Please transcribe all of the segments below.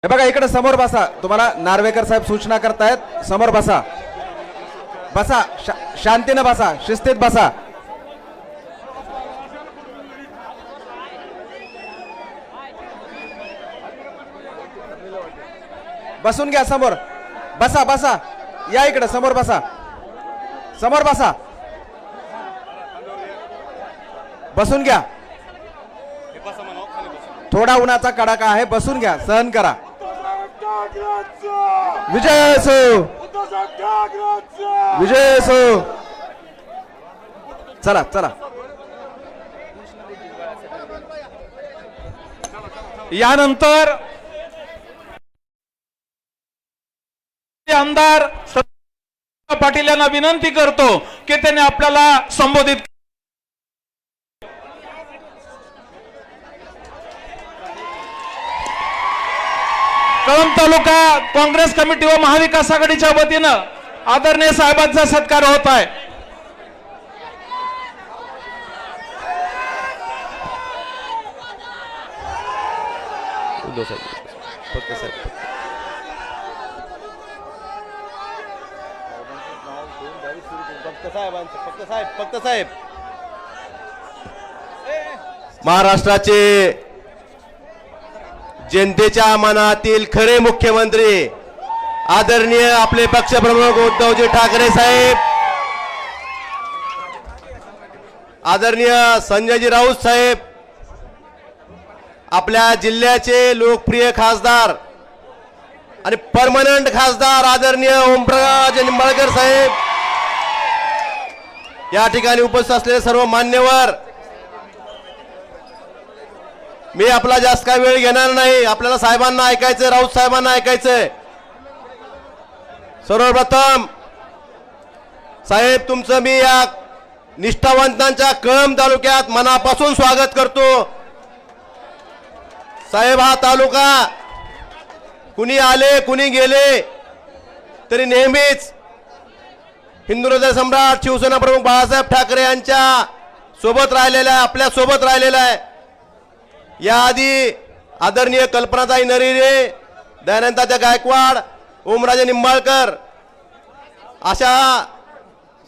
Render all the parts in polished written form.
हे बघा इकडे समोर बसा. तुम्हाला नार्वेकर साहेब सूचना करतायत. समोर बसा. बसा शांतीने बसा, शिस्तीत बसा. बसून घ्या समोर. बसा बसा. या इकडे समोर बसा. समोर बसा. बसून घ्या. थोडा उन्हाचा कडाका आहे. बसून घ्या. सहन करा. विजय असो. विजय असो. चला चला. यानंतर आमदार पाटील यांना विनंती करतो की त्यांनी आपल्याला संबोधित. कळंब तालुका काँग्रेस कमिटी व महाविकास आघाडीच्या वतीनं आदरणीय साहेबांचा सत्कार होत आहे. फक्त साहेब महाराष्ट्राचे जनतेच्या मनातील खरे मुख्यमंत्री आदरणीय आपले पक्षप्रमुख उद्धवजी ठाकरे साहेब, आदरणीय संजयजी राऊत साहेब, आपल्या जिल्ह्याचे लोकप्रिय खासदार आणि परमनंट खासदार आदरणीय ओमप्रकाश निंबाळकर साहेब, या ठिकाणी उपस्थित असलेले सर्व मान्यवर, मी आपला जास्त काही वेळ घेणार नाही. आपल्याला साहेबांना ऐकायचंय, राऊत साहेबांना ऐकायचंय. सर्वप्रथम साहेब तुमचं मी या निष्ठावंतांच्या कळंब तालुक्यात मनापासून स्वागत करतो. साहेब हा तालुका कुणी आले कुणी गेले तरी नेहमीच हिंदू हृदय सम्राट शिवसेना प्रमुख बाळासाहेब ठाकरे यांच्या सोबत राहिलेला आहे, आपल्या सोबत राहिलेला आहे. याआधी आदरणीय कल्पनाताई नरिरे, दयानंदतात्या गायकवाड, ओमराजे निंबाळकर अशा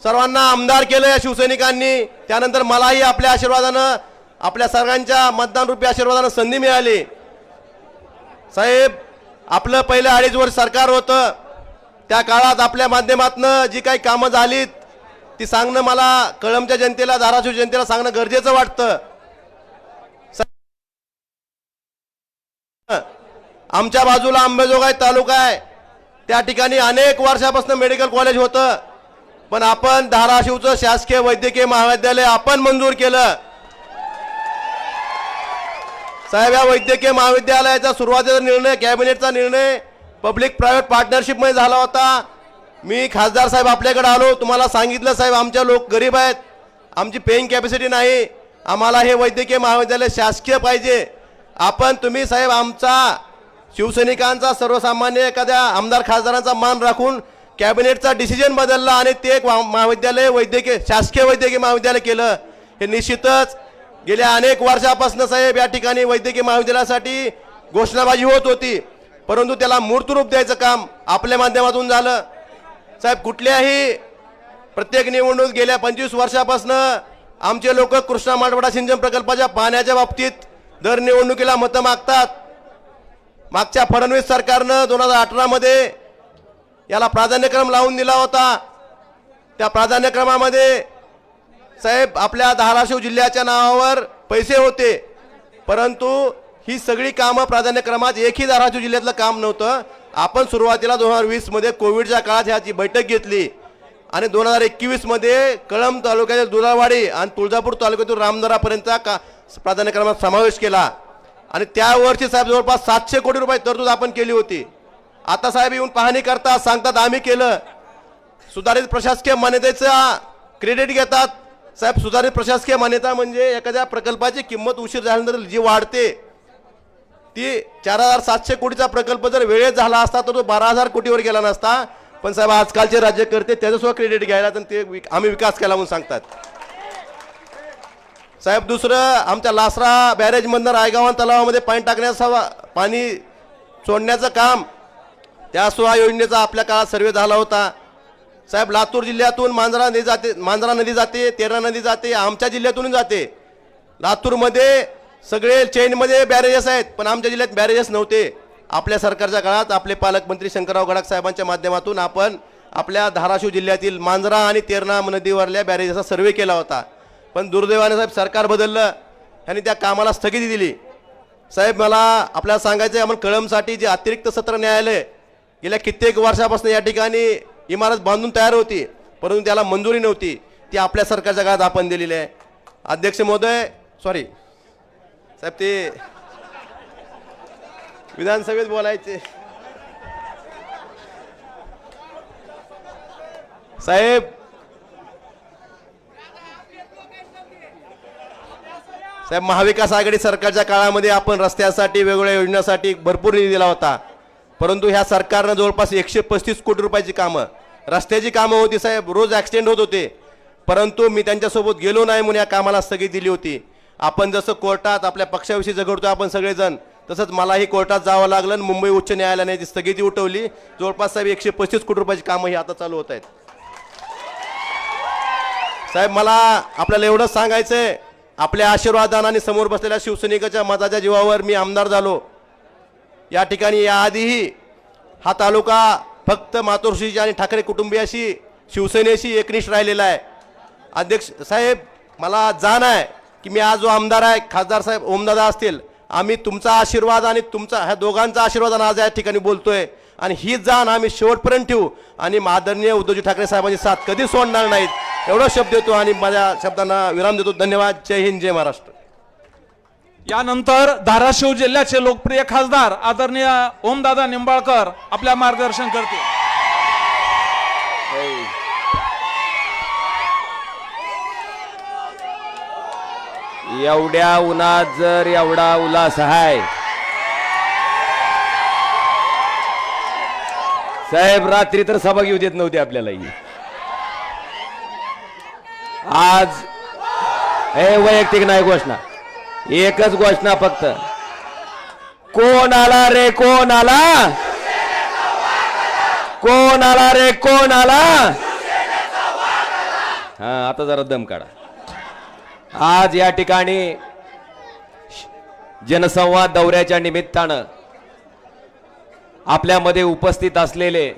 सर्वांना आमदार केलं या शिवसैनिकांनी. त्यानंतर मलाही आपल्या आशीर्वादानं, आपल्या सर्वांच्या मतदान रूपी आशीर्वादानं संधी मिळाली. साहेब आपलं पहिलं 2.5 वर्ष सरकार होतं. त्या काळात आपल्या माध्यमातून जी काही कामं झालीत ती सांगणं मला कळंबच्या जनतेला, धाराशिव जनतेला सांगणं गरजेचं वाटतं. आमच्या बाजूला अंबेजोगाई तालुका आहे, त्या ठिकाणी अनेक वर्षापासून मेडिकल कॉलेज होतं, पण आपण धाराशिवचं शासकीय वैद्यकीय महाविद्यालय आपण मंजूर केलं. साहेब या वैद्यकीय महाविद्यालयाचा सुरुवातीचा निर्णय, कॅबिनेटचा निर्णय पब्लिक प्रायव्हेट पार्टनरशिप मध्ये झाला होता. मी खासदार साहेब आपल्याकडे आलो, तुम्हाला सांगितलं साहेब आमच्या लोक गरीब आहेत, आमची पेइंग कॅपॅसिटी नाही, आम्हाला हे वैद्यकीय महाविद्यालय शासकीय पाहिजे. आपण तुम्ही साहेब आमचा शिवसैनिकांचा, सर्वसामान्य एखाद्या आमदार खासदारांचा मान राखून कॅबिनेटचा डिसिजन बदलला आणि ते एक महाविद्यालय वैद्यकीय शासकीय वैद्यकीय महाविद्यालय केलं. हे निश्चितच गेल्या अनेक वर्षापासून साहेब या ठिकाणी वैद्यकीय महाविद्यालयासाठी घोषणाबाजी होत होती, परंतु त्याला मूर्तरूप द्यायचं काम आपल्या माध्यमातून झालं. साहेब कुठल्याही प्रत्येक निवडणूक गेल्या 25 वर्षापासून आमचे लोक कृष्णा मालवडा सिंचन प्रकल्पाच्या पाण्याच्या बाबतीत दर निवडणुकीला मतं मागतात. मागच्या फडणवीस सरकारनं 2018 मध्ये याला प्राधान्यक्रम लावून दिला होता. त्या प्राधान्यक्रमामध्ये साहेब आपल्या धाराशिव जिल्ह्याच्या नावावर पैसे होते, परंतु ही सगळी कामं प्राधान्यक्रमात एकही धाराशिव जिल्ह्यातलं काम नव्हतं. आपण सुरुवातीला 2020 मध्ये कोविडच्या काळात ह्याची बैठक घेतली आणि 2021 मध्ये कळंब तालुक्यातील दुधावाडी आणि तुळजापूर तालुक्यातील रामदरापर्यंतचा प्राधान्यक्रमात समावेश केला आणि त्या वर्षी साहेब जवळपास 700 कोटी रुपये तरतूद आपण केली होती. आता साहेब येऊन पाहणी करतात, सांगतात आम्ही केलं. सुधारित प्रशासकीय मान्यतेचा क्रेडिट घेतात. साहेब सुधारित प्रशासकीय मान्यता म्हणजे एखाद्या प्रकल्पाची किंमत उशीर झाल्यानंतर जी वाढते ती 4700 कोटीचा प्रकल्प जर वेळेत झाला असता तर तो 12000 कोटीवर गेला नसता. पण साहेब आजकालचे राज्यकर्ते त्याचं सुद्धा क्रेडिट घ्यायला तर ते आम्ही विकास केला म्हणून सांगतात. साहेब दुसरं आमच्या लासरा बॅरेज मधनं रायगावन तलावामध्ये पाणी टाकण्याचा पाणी सोडण्याचं काम त्या सुहा योजनेचा आपल्या काळात सर्वे झाला होता. साहेब, लातूर जिल्ह्यातून मांजरा नदी जाते, तेरणा नदी जाते, आमच्या जिल्ह्यातून जाते. लातूरमध्ये सगळे चेनमध्ये बॅरेजेस आहेत, पण आमच्या जिल्ह्यात बॅरेजेस नव्हते. आपल्या सरकारच्या काळात आपले पालकमंत्री शंकरराव गडाख साहेबांच्या माध्यमातून आपण आपल्या धाराशिव जिल्ह्यातील मांजरा आणि तेरणा नदीवरल्या बॅरेजेसचा सर्वे केला होता. पण दुर्दैवाने साहेब सरकार बदललं, यांनी त्या कामाला स्थगिती दिली. साहेब, मला आपल्याला सांगायचं आहे, आपण कळमसाठी जे अतिरिक्त सत्र न्यायालय गेल्या कित्येक वर्षापासून या ठिकाणी इमारत बांधून तयार होती, परंतु त्याला मंजुरी नव्हती. ती आपल्या सरकारच्या काळात आपण दिलेली आहे. अध्यक्ष महोदय, सॉरी साहेब, ते विधानसभेत बोलायचे. साहेब साहेब महाविकास आघाडी सरकारच्या काळामध्ये आपण रस्त्यासाठी वेगवेगळ्या योजनांसाठी भरपूर निधी दिला होता, परंतु ह्या सरकारनं जवळपास 135 कोटी रुपयाची कामं, रस्त्याची कामं होती साहेब, रोज ॲक्सिडेंट होत होते, परंतु मी त्यांच्यासोबत गेलो नाही म्हणून या कामाला स्थगिती दिली होती. आपण जसं कोर्टात आपल्या पक्षाविषयी झगडतो आपण सगळेजण, तसंच मलाही कोर्टात जावं लागलं. मुंबई उच्च न्यायालयाने ती स्थगिती उठवली. जवळपास साहेब 135 कोटी रुपयाची कामं ही आता चालू होत आहेत. साहेब, मला आपल्याला एवढंच सांगायचं आहे, आपल्या आशीर्वादाने आणि समोर बसलेल्या शिवसैनिकाच्या मताच्या जीवावर मी आमदार झालो. या ठिकाणी याआधीही हा तालुका फक्त मातोश्रीची आणि ठाकरे कुटुंबियाशी, शिवसेनेशी एकनिष्ठ राहिलेला आहे. अध्यक्ष साहेब, मला जाण आहे की मी आज जो आमदार आहे, खासदार साहेब ओमदादा असतील, आम्ही तुमचा आशीर्वाद आणि तुमचा ह्या दोघांचा आशीर्वाद आज या ठिकाणी बोलतोय, आणि ही जाण आम्ही शेवटपर्यंत ठेवू आणि आदरणीय उद्धवजी ठाकरे साहेबांची साथ कधी सोडणार नाहीत, एवढा शब्द देतो आणि माझ्या शब्दांना विराम देतो. धन्यवाद. जय हिंद, जय महाराष्ट्र. यानंतर धाराशिव जिल्ह्याचे लोकप्रिय खासदार आदरणीय ओमदादा निंबाळकर आपल्या मार्गदर्शन करतील. एवढ्या उन्हात जर एवढा उल्हास आहे साहेब, रात्री तर सभा घेऊ देत नव्हते आपल्याला. आज हे वैयक्तिक नाही घोषणा, एकच घोषणा फक्त. कोण आला रे, कोण आला, कोण आला रे, कोण आला. हा, आता जरा दम काढा. आज या ठिकाणी जनसंवाद दौऱ्याच्या निमित्तानं आपल्यामध्ये उपस्थित असलेले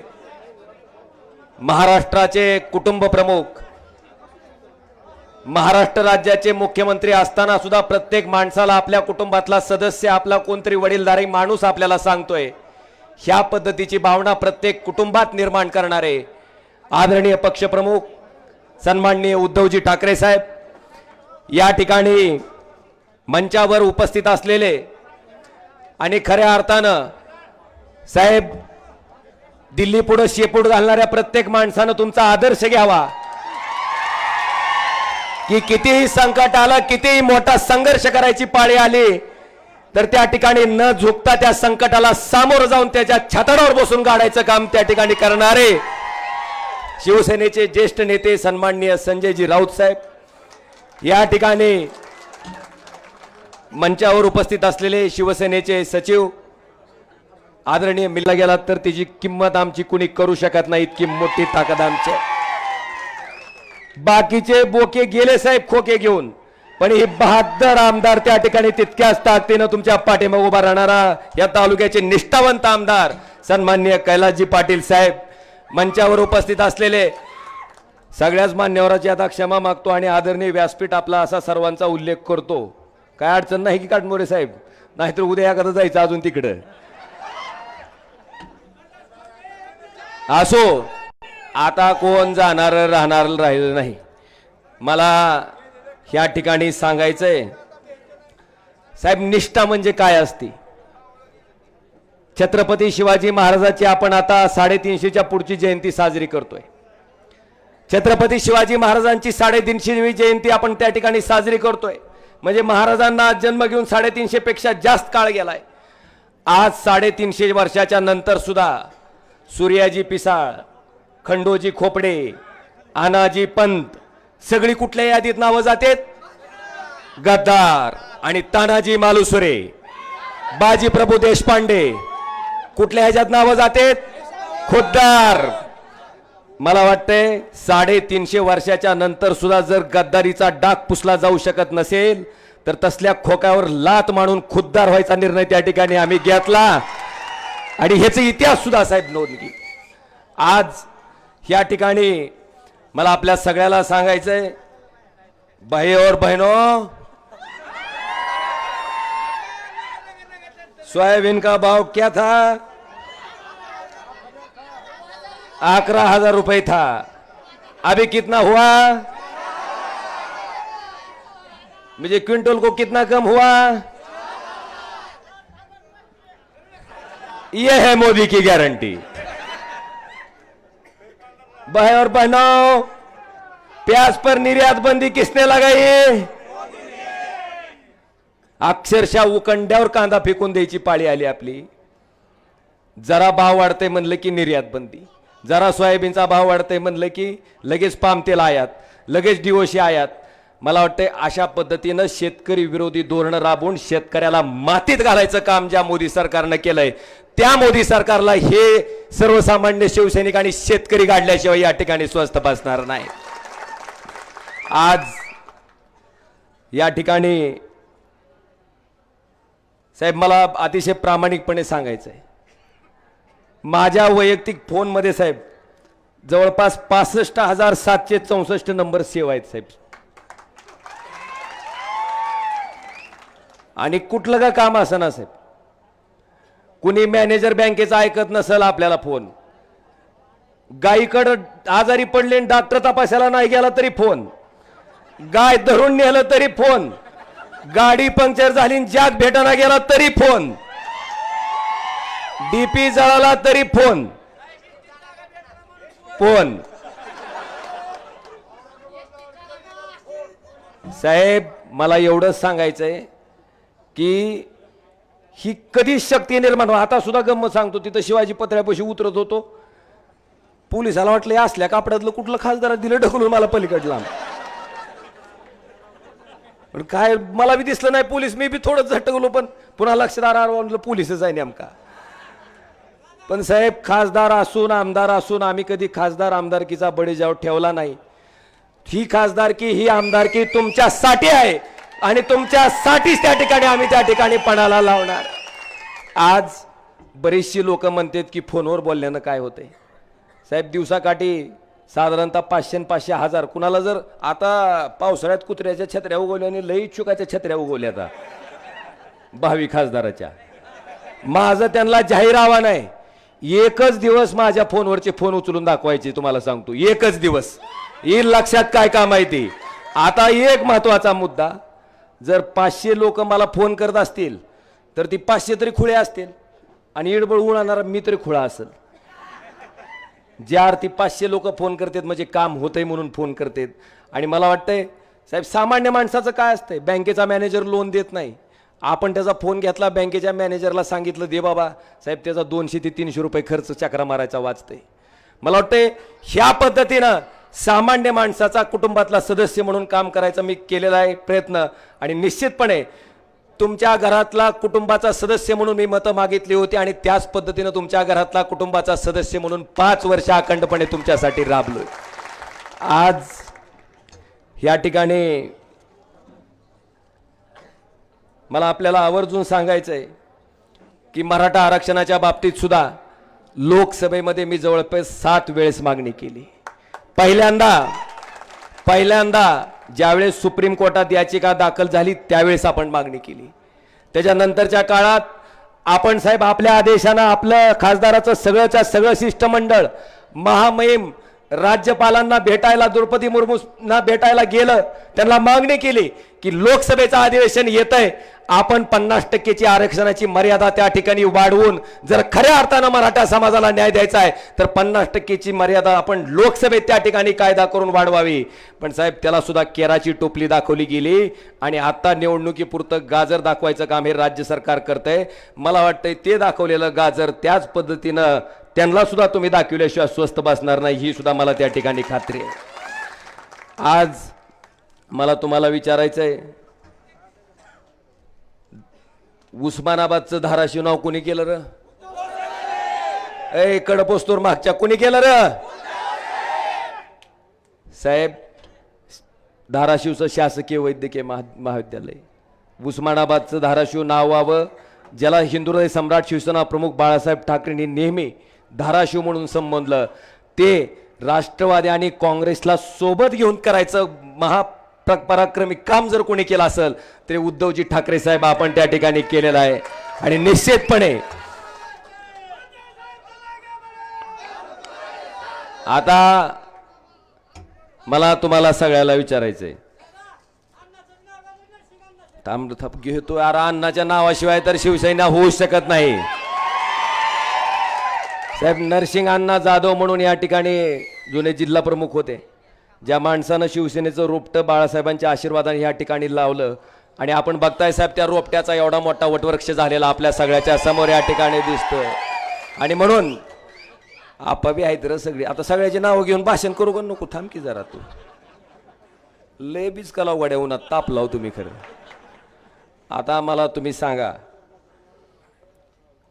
महाराष्ट्राचे कुटुंब प्रमुख, महाराष्ट्र राज्याचे मुख्यमंत्री असताना सुद्धा प्रत्येक माणसाला आपल्या कुटुंबातला सदस्य आपला कोणतरी वडीलधारी माणूस आपल्याला सांगतोय, ह्या पद्धतीची भावना प्रत्येक कुटुंबात निर्माण करणारे आदरणीय पक्षप्रमुख सन्माननीय उद्धवजी ठाकरे साहेब, या ठिकाणी मंचावर उपस्थित असलेले आणि खऱ्या अर्थानं साहेब दिल्ली पुढे शेपूट घालणाऱ्या प्रत्येक माणसानं तुमचा आदर्श घ्यावा की कितीही संकट आलं, कितीही मोठा संघर्ष करायची पाळी आली तर त्या ठिकाणी न झुकता त्या संकटाला सामोरं जाऊन त्याच्या छाताडावर बसून गाडायचं काम त्या ठिकाणी करणारे शिवसेनेचे ज्येष्ठ नेते सन्माननीय संजयजी राऊत साहेब, या ठिकाणी मंचावर उपस्थित असलेले शिवसेनेचे सचिव आदरणीय मिला गेलात तर त्याची किंमत आमची कुणी करू शकत नाही, इतकी मोठी ताकद आमच्या. बाकीचे बोके गेले साहेब खोके घेऊन, पण हे बहादर आमदार त्या ठिकाणी तितक्याच ताकदीनं तुमच्या पाठीमागे उभा राहणारा या तालुक्याचे निष्ठावंत आमदार सन्माननीय कैलासजी पाटील साहेब, मंचावर उपस्थित असलेले सगळ्याच मान्यवरांची आता क्षमा मागतो आणि आदरणीय व्यासपीठ आपला असा सर्वांचा उल्लेख करतो. काय अडचण नाही की काटमोरे साहेब, नाहीतर उद्या एखादं जायचं अजून तिकडं. असो, आता कोण जाणार राहणार राहिलं नाही. मला ह्या ठिकाणी सांगायचंय साहेब, निष्ठा म्हणजे काय असते. छत्रपती शिवाजी महाराजांची आपण आता 350च्या पुढची जयंती साजरी करतोय. छत्रपती शिवाजी महाराजांची 350वी जयंती आपण त्या ठिकाणी साजरी करतोय. म्हणजे महाराजांना जन्म घेऊन 350 पेक्षा जास्त काळ गेलाय. आज 350 वर्षाच्या नंतर सुद्धा सूर्याजी पिसाळ, खंडोजी खोपडे, आनाजी पंत सगळी कुठल्या यादीत नावं जातात? गद्दार आणि तानाजी मालुसरे, बाजीप्रभू देशपांडे, कुठल्या ह्याच्यात नावं जाते? खुद्दार. मला वाटतंय 350 वर्षाच्या नंतर सुद्धा जर गद्दारीचा डाग पुसला जाऊ शकत नसेल तर तसल्या खोक्यावर लात मारून खुद्दार व्हायचा निर्णय त्या ठिकाणी आम्ही घेतला आणि ह्याचा इतिहास सुद्धा साहेब नोंद घे. आज या ठिकाणी मला आपल्या सगळ्याला सांगायचंय, भाई और बहनों, सोयाबीन का भाव क्या था? 11,000 रुपए था. अभी कितना हुआ? मुझे क्विंटल को कितना कम हुआ? यह है मोदी की गारंटी. भाई और बहनों, प्याज पर निर्यात बंदी किसने लगाई? अक्षरशः उकंड्यावर कांदा फेकून द्यायची पाळी आली आपली. जरा भाव वाढते म्हणलं की निर्यात बंदी, जरा सोयाबीनचा भाव वाढते म्हणलं की लगेच पाम तेल आयात, लगेच डिओशी आयात. मला वाटतं अशा पद्धतीनं शेतकरी विरोधी धोरण राबवून शेतकऱ्याला मातीत घालायचं काम ज्या मोदी सरकारनं केलंय, त्या मोदी सरकारला हे सर्वसामान्य शिवसैनिक आणि शेतकरी गाडल्याशिवाय या ठिकाणी स्वस्थ बसणार नाही. आज या ठिकाणी साहेब मला अतिशय प्रामाणिकपणे सांगायचं आहे, माझ्या वैयक्तिक फोनमध्ये साहेब जवळपास 65,764 नंबर सेव्ह आहेत साहेब. आणि कुठलं का काम असं ना साहेब, कुणी मॅनेजर बँकेचा ऐकत नसेल आपल्याला फोन, गायीकडं आजारी पडले डॉक्टर तपासायला नाही गेला तरी फोन, गाय धरून नेलं तरी फोन, गाडी पंक्चर झाली ज्यात भेटायला गेला तरी फोन, डीपी जळाला तरी फोन फोन. साहेब मला एवढंच सांगायचंय की ही कधी शक्ती निर्माण. आता सुद्धा गंमत सांगतो, तिथं शिवाजी पत्र्यापाशी उतरत होतो, पोलिसाला वाटलं असल्या कापडातलं कुठलं खासदार दिलं ढकलून मला पलीकडला. पण काय मला बी दिसलं नाही पोलीस, मी बी थोडं झटकलो, पण पुन्हा लक्षात आलं पोलीसच आहे नेमका. पण साहेब खासदार असून आमदार असून आम्ही कधी खासदार आमदारकीचा बळीजाव ठेवला नाही. ही खासदारकी ही आमदारकी तुमच्यासाठी आहे आणि तुमच्यासाठीच त्या ठिकाणी आम्ही त्या ठिकाणी पणाला लावणार. आज बरीचशी लोक म्हणतात की फोनवर बोलल्यानं काय होतंय. साहेब दिवसाकाठी साधारणतः 500 500 1000 कुणाला जर आता पावसाळ्यात कुत्र्याच्या छत्र्या उगवल्या आणि लई चुकाच्या छत्र्या उगवल्या आता भावी खासदाराच्या. माझं त्यांना जाहीर आव्हान आहे, एकच दिवस माझ्या फोनवरचे फोन उचलून दाखवायचे. तुम्हाला सांगतो एकच दिवस येईल लक्षात काय काम आहे ते. आता एक महत्वाचा मुद्दा, जर 500 लोक मला फोन करत असतील तर ती 500 तरी खुळे असतील आणि इडबळ उडणार मी तरी खुळा असेल. ज्या अर्थी 500 लोक फोन करतात म्हणजे काम होतंय म्हणून फोन करतात. आणि मला वाटतंय साहेब सामान्य माणसाचं काय असतंय, बँकेचा मॅनेजर लोन देत नाही, आपण त्याचा फोन घेतला, बँकेच्या मॅनेजरला सांगितलं दे बाबा, साहेब त्याचा 200 ते 300 रुपये खर्च चक्रा मारायचा वाचतंय. मला वाटतंय ह्या पद्धतीनं सामान्य माणसाचा कुटुंबातला सदस्य म्हणून काम करायचा मी केलेला आहे प्रयत्न. आणि निश्चितपणे तुमच्या घरातला कुटुंबाचा सदस्य म्हणून मी मतं मागितली होती आणि त्याच पद्धतीनं तुमच्या घरातला कुटुंबाचा सदस्य म्हणून 5 वर्ष अखंडपणे तुमच्यासाठी राबलोय. आज या ठिकाणी मला आपल्याला आवर्जून सांगायचंय की मराठा आरक्षणाच्या बाबतीत सुद्धा लोकसभेमध्ये मी जवळपास 7 वेळेस मागणी केली. पहिल्यांदा ज्यावेळेस सुप्रीम कोर्टात याचिका दाखल झाली त्यावेळेस आपण मागणी केली. त्याच्यानंतरच्या काळात आपण साहेब आपल्या आदेशानं आपलं खासदाराचं सगळंच्या सगळं शिष्टमंडळ महामहिम राज्यपालांना भेटायला, द्रौपदी मुर्मूंना भेटायला गेलं, त्यांना मागणी केली की लोकसभेचं अधिवेशन येतंय, आपण 50% आरक्षणाची मर्यादा त्या ठिकाणी वाढवून जर खऱ्या अर्थानं मराठा समाजाला न्याय द्यायचा आहे तर 50% मर्यादा आपण लोकसभेत त्या ठिकाणी कायदा करून वाढवावी. पण साहेब त्याला सुद्धा केराची टोपली दाखवली गेली आणि आता निवडणुकीपुरतं गाजर दाखवायचं काम हे राज्य सरकार करतंय. मला वाटतंय ते दाखवलेलं गाजर त्याच पद्धतीनं त्यांना सुद्धा तुम्ही दाखवल्याशिवाय स्वस्थ बसणार नाही, ही सुद्धा मला त्या ठिकाणी खात्री आहे. आज मला तुम्हाला विचारायचंय, उस्मानाबादचं धाराशिव नाव कोणी केलं र? ए कडपोस्तूर मागच्या कुणी केलं र साहेब? धाराशिवचं शासकीय वैद्यकीय महाविद्यालय, उस्मानाबादचं धाराशिव नाव व्हावं, ज्याला हिंदुहृदय सम्राट शिवसेना प्रमुख बाळासाहेब ठाकरेंनी नेहमी धाराशिव म्हणून संबोधलं, ते राष्ट्रवादी आणि काँग्रेसला सोबत घेऊन करायचं महापराक्रमी काम जर कोणी केलं असेल तरी उद्धवजी ठाकरे साहेब आपण त्या ठिकाणी केलेलं आहे. आणि निश्चितपणे आता मला तुम्हाला सगळ्याला विचारायचंय, थांब घेतो यार, अण्णाच्या नावाशिवाय तर शिवसेना होऊ शकत नाही साहेब. नरसिंग अण्णा जाधव म्हणून या ठिकाणी जुने जिल्हा प्रमुख होते, ज्या माणसानं शिवसेनेचं रोपटं बाळासाहेबांच्या आशीर्वादाने या ठिकाणी लावलं आणि आपण बघताय साहेब त्या रोपट्याचा एवढा मोठा वटवृक्ष झालेला आपल्या सगळ्याच्या समोर या ठिकाणी दिसतोय. आणि म्हणून आपाबी आहेत र सगळी. आता सगळ्याची नावं घेऊन भाषण करू का नको? थांब की जरा, तू लय बीज कलाव गड्या उन्हात ताप लाव तुम्ही खरं. आता मला तुम्ही सांगा,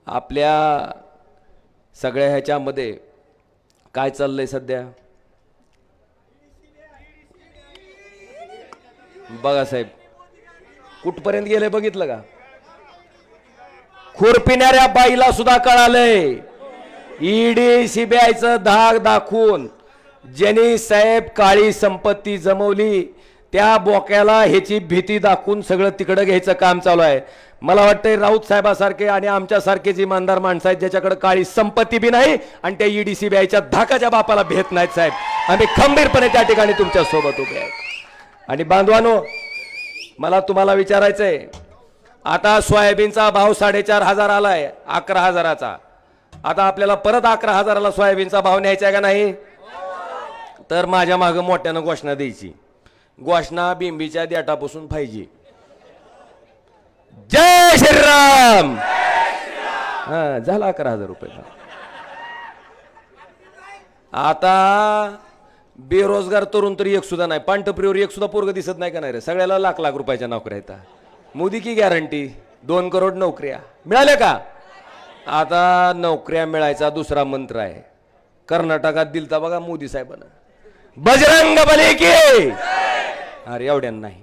आपल्या सगळ्या ह्याच्यामध्ये काय चाललंय सध्या? बघा साहेब कुठपर्यंत गेले बघितलं का? खुरपिणाऱ्या बाईला सुद्धा कळालंय ईडी सीबीआयचं धाक दाखवून ज्यांनी साहेब काळी संपत्ती जमवली त्या बोक्याला ह्याची भीती दाखवून सगळं तिकडं घ्यायचं काम चालू आहे. मला वाटतंय राऊत साहेबासारखे आणि आमच्यासारखेच इमानदार माणसं आहेत ज्याच्याकडे काळी संपत्ती बी नाही आणि त्या ईडी सीबीआयच्या धाकाच्या बापाला भेट नाहीत साहेब. आम्ही खंबीरपणे त्या ठिकाणी तुमच्या सोबत उभे आहेत. आणि बांधवानो, मला तुम्हाला विचारायचंय, आता सोयाबीनचा भाव 4,500 आलाय 11,000चा. आता आपल्याला परत 11,000ला सोयाबीनचा भाव न्यायचा आहे का नाही? तर माझ्या मागं मोठ्यानं घोषणा द्यायची. घोषणा बिंबीच्या देठापासून पाहिजे. जय श्रीराम. हा झाला 11,000 रुपये. आता बेरोजगार तरुण तरी एक सुद्धा नाही, पांढरप्रिवर एक सुद्धा पोरग दिसत नाही का नाही रे? सगळ्याला लाख लाख रुपयाच्या नोकऱ्या आहेत. मोदी की गॅरंटी 2 करोड नोकऱ्या मिळाल्या का? आता नोकऱ्या मिळायचा दुसरा मंत्र आहे. कर्नाटकात दिलता बघा मोदी साहेबांना, बजरंग बली की. अरे एवढ्यानं नाही,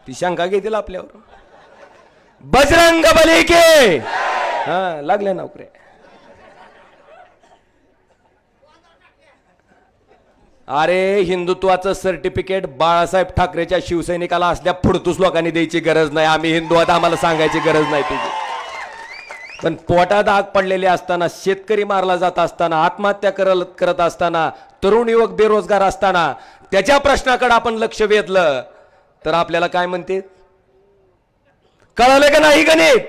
ती शंका घेतील आपल्यावर. बजरंग बली की. हा लागल्या नोकऱ्या. अरे हिंदुत्वाचं सर्टिफिकेट बाळासाहेब ठाकरेच्या शिवसैनिकाला असल्या फुडतूस लोकांनी द्यायची गरज नाही. आम्ही हिंदू आहोत, आम्हाला सांगायची गरज नाही तुझी. पण पोटात आग पडलेले असताना, शेतकरी मारला जात असताना, आत्महत्या करत असताना, तरुण युवक बेरोजगार असताना त्याच्या प्रश्नाकडे आपण लक्ष वेधलं तर आपल्याला काय म्हणते? कळलं का नाही गणित?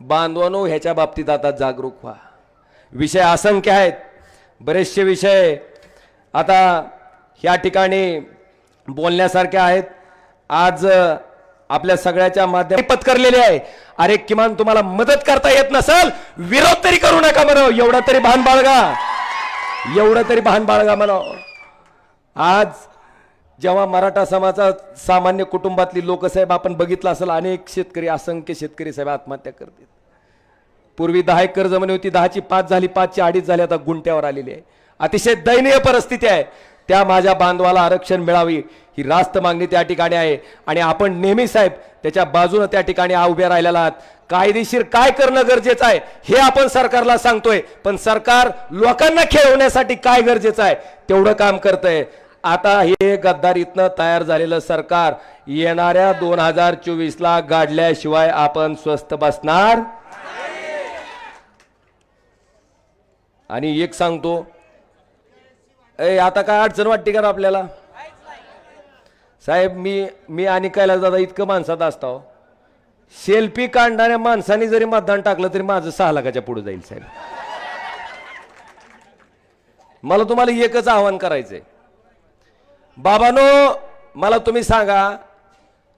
बांधवानो, ह्याच्या बाबतीत आता जागरूक व्हा. विषय असंख्य आहेत, बरेचसे विषय आता या ठिकाणी बोलण्यासारखे आहेत. आज आपल्या सगळ्याच्या माध्यमात पत्करलेले आहे. अरे किमान तुम्हाला मदत करता येत नसेल, विरोध तरी करू नका बरं. एवढं तरी भान बाळगा, एवढं तरी भान बाळगा म्हणा. आज जेव्हा मराठा समाजा सामान्य कुटुंबातली लोकसाहेब आपण बघितलं असेल, अनेक शेतकरी, असंख्य शेतकरी साहेब आत्महत्या करतात. पूर्वी 10 एकर जमीन होती, 10ची 5 झाली, 5ची 2.5 झाली, आता गुंट्यावर आलेली आहे. अतिशय दयनीय परिस्थिती आहे. त्या माझ्या बांधवाला आरक्षण मिळावी ही रास्त मागणी त्या ठिकाणी आहे. आणि आपण नेहमी साहेब त्याच्या बाजूने त्या ठिकाणी उभे राहिलेला आहात. कायदेशीर काय करणं गरजेचं आहे हे आपण सरकारला सांगतोय, पण सरकार लोकांना खेळवण्यासाठी काय गरजेचं आहे तेवढं काम करतंय. आता हे गद्दारीतनं तयार झालेलं सरकार येणाऱ्या 2024ला गाडल्याशिवाय आपण स्वस्थ बसणार. आणि एक सांगतो, आता काय अडचण वाटते का आपल्याला साहेब? मी आणि कैलास दादा इतकं माणसात असतो, सेल्फी काढणाऱ्या माणसाने जरी मतदान टाकलं तरी माझं 6 लाखाच्या पुढे जाईल साहेब. मला तुम्हाला एकच आवाहन करायचंय बाबांनो, मला तुम्ही सांगा,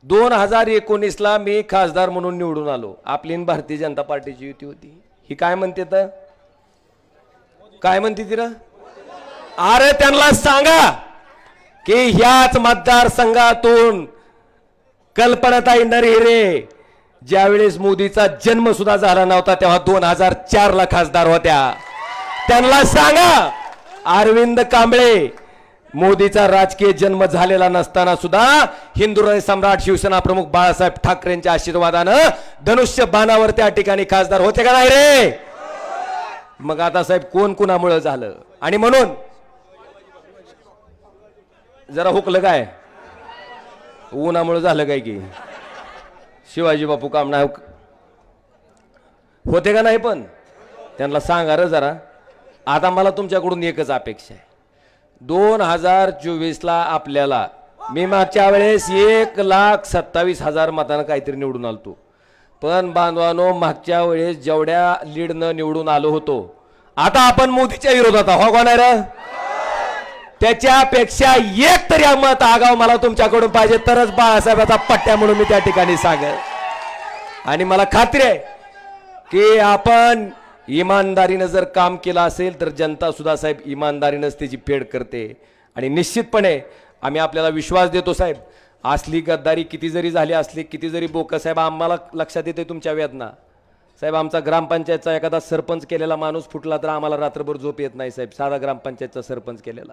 2019ला मी खासदार म्हणून निवडून आलो. आपली भारतीय जनता पार्टीची युती होती. ही काय म्हणते तर काय म्हणते ती? अरे त्यांना सांगा की ह्याच मतदारसंघातून कल्पनाताई नरहिरे ज्यावेळेस मोदीचा जन्म सुद्धा झाला नव्हता तेव्हा 2004ला खासदार होत्या. त्यांना सांगा अरविंद कांबळे मोदीचा राजकीय जन्म झालेला नसताना सुद्धा हिंदुहृदय सम्राट शिवसेना प्रमुख बाळासाहेब ठाकरेंच्या आशीर्वादानं धनुष्य बाणावर त्या ठिकाणी खासदार होते का नाही रे? मग आता साहेब कोण कुणामुळे झालं? आणि म्हणून जरा हुकलं काय, उन्हामुळे झालं काय की शिवाजी बापू काम नाही होते का नाही? पण त्यांना सांगा रे जरा. आता मला तुमच्याकडून एकच अपेक्षा आहे, 2024ला आपल्याला, मी मागच्या वेळेस 1,27,000 मतांना काहीतरी निवडून आलतो, पण बांधवानो मागच्या वेळेस जेवढ्या लीडनं निवडून आलो होतो, आता आपण मोदीच्या विरोधात आहोत का नाही रे? त्याच्यापेक्षा एक तरी मत आगाव मला तुमच्याकडून पाहिजे, तरच बाळासाहेबाचा पट्ट्या म्हणून मी त्या ठिकाणी सांगेन. आणि मला खात्री आहे की आपण इमानदारीनं जर काम केलं असेल तर जनता सुद्धा साहेब इमानदारीनंच त्याची फेड करते. आणि निश्चितपणे आम्ही आपल्याला विश्वास देतो साहेब, असली गद्दारी किती जरी झाली असली, किती जरी बोकं, साहेब आम्हाला लक्षात येते तुमच्या वेदना. साहेब आमचा ग्रामपंचायतचा एखादा सरपंच केलेला माणूस फुटला तर आम्हाला रात्रभर झोप येत नाही साहेब. साधा ग्रामपंचायतचा सरपंच केलेला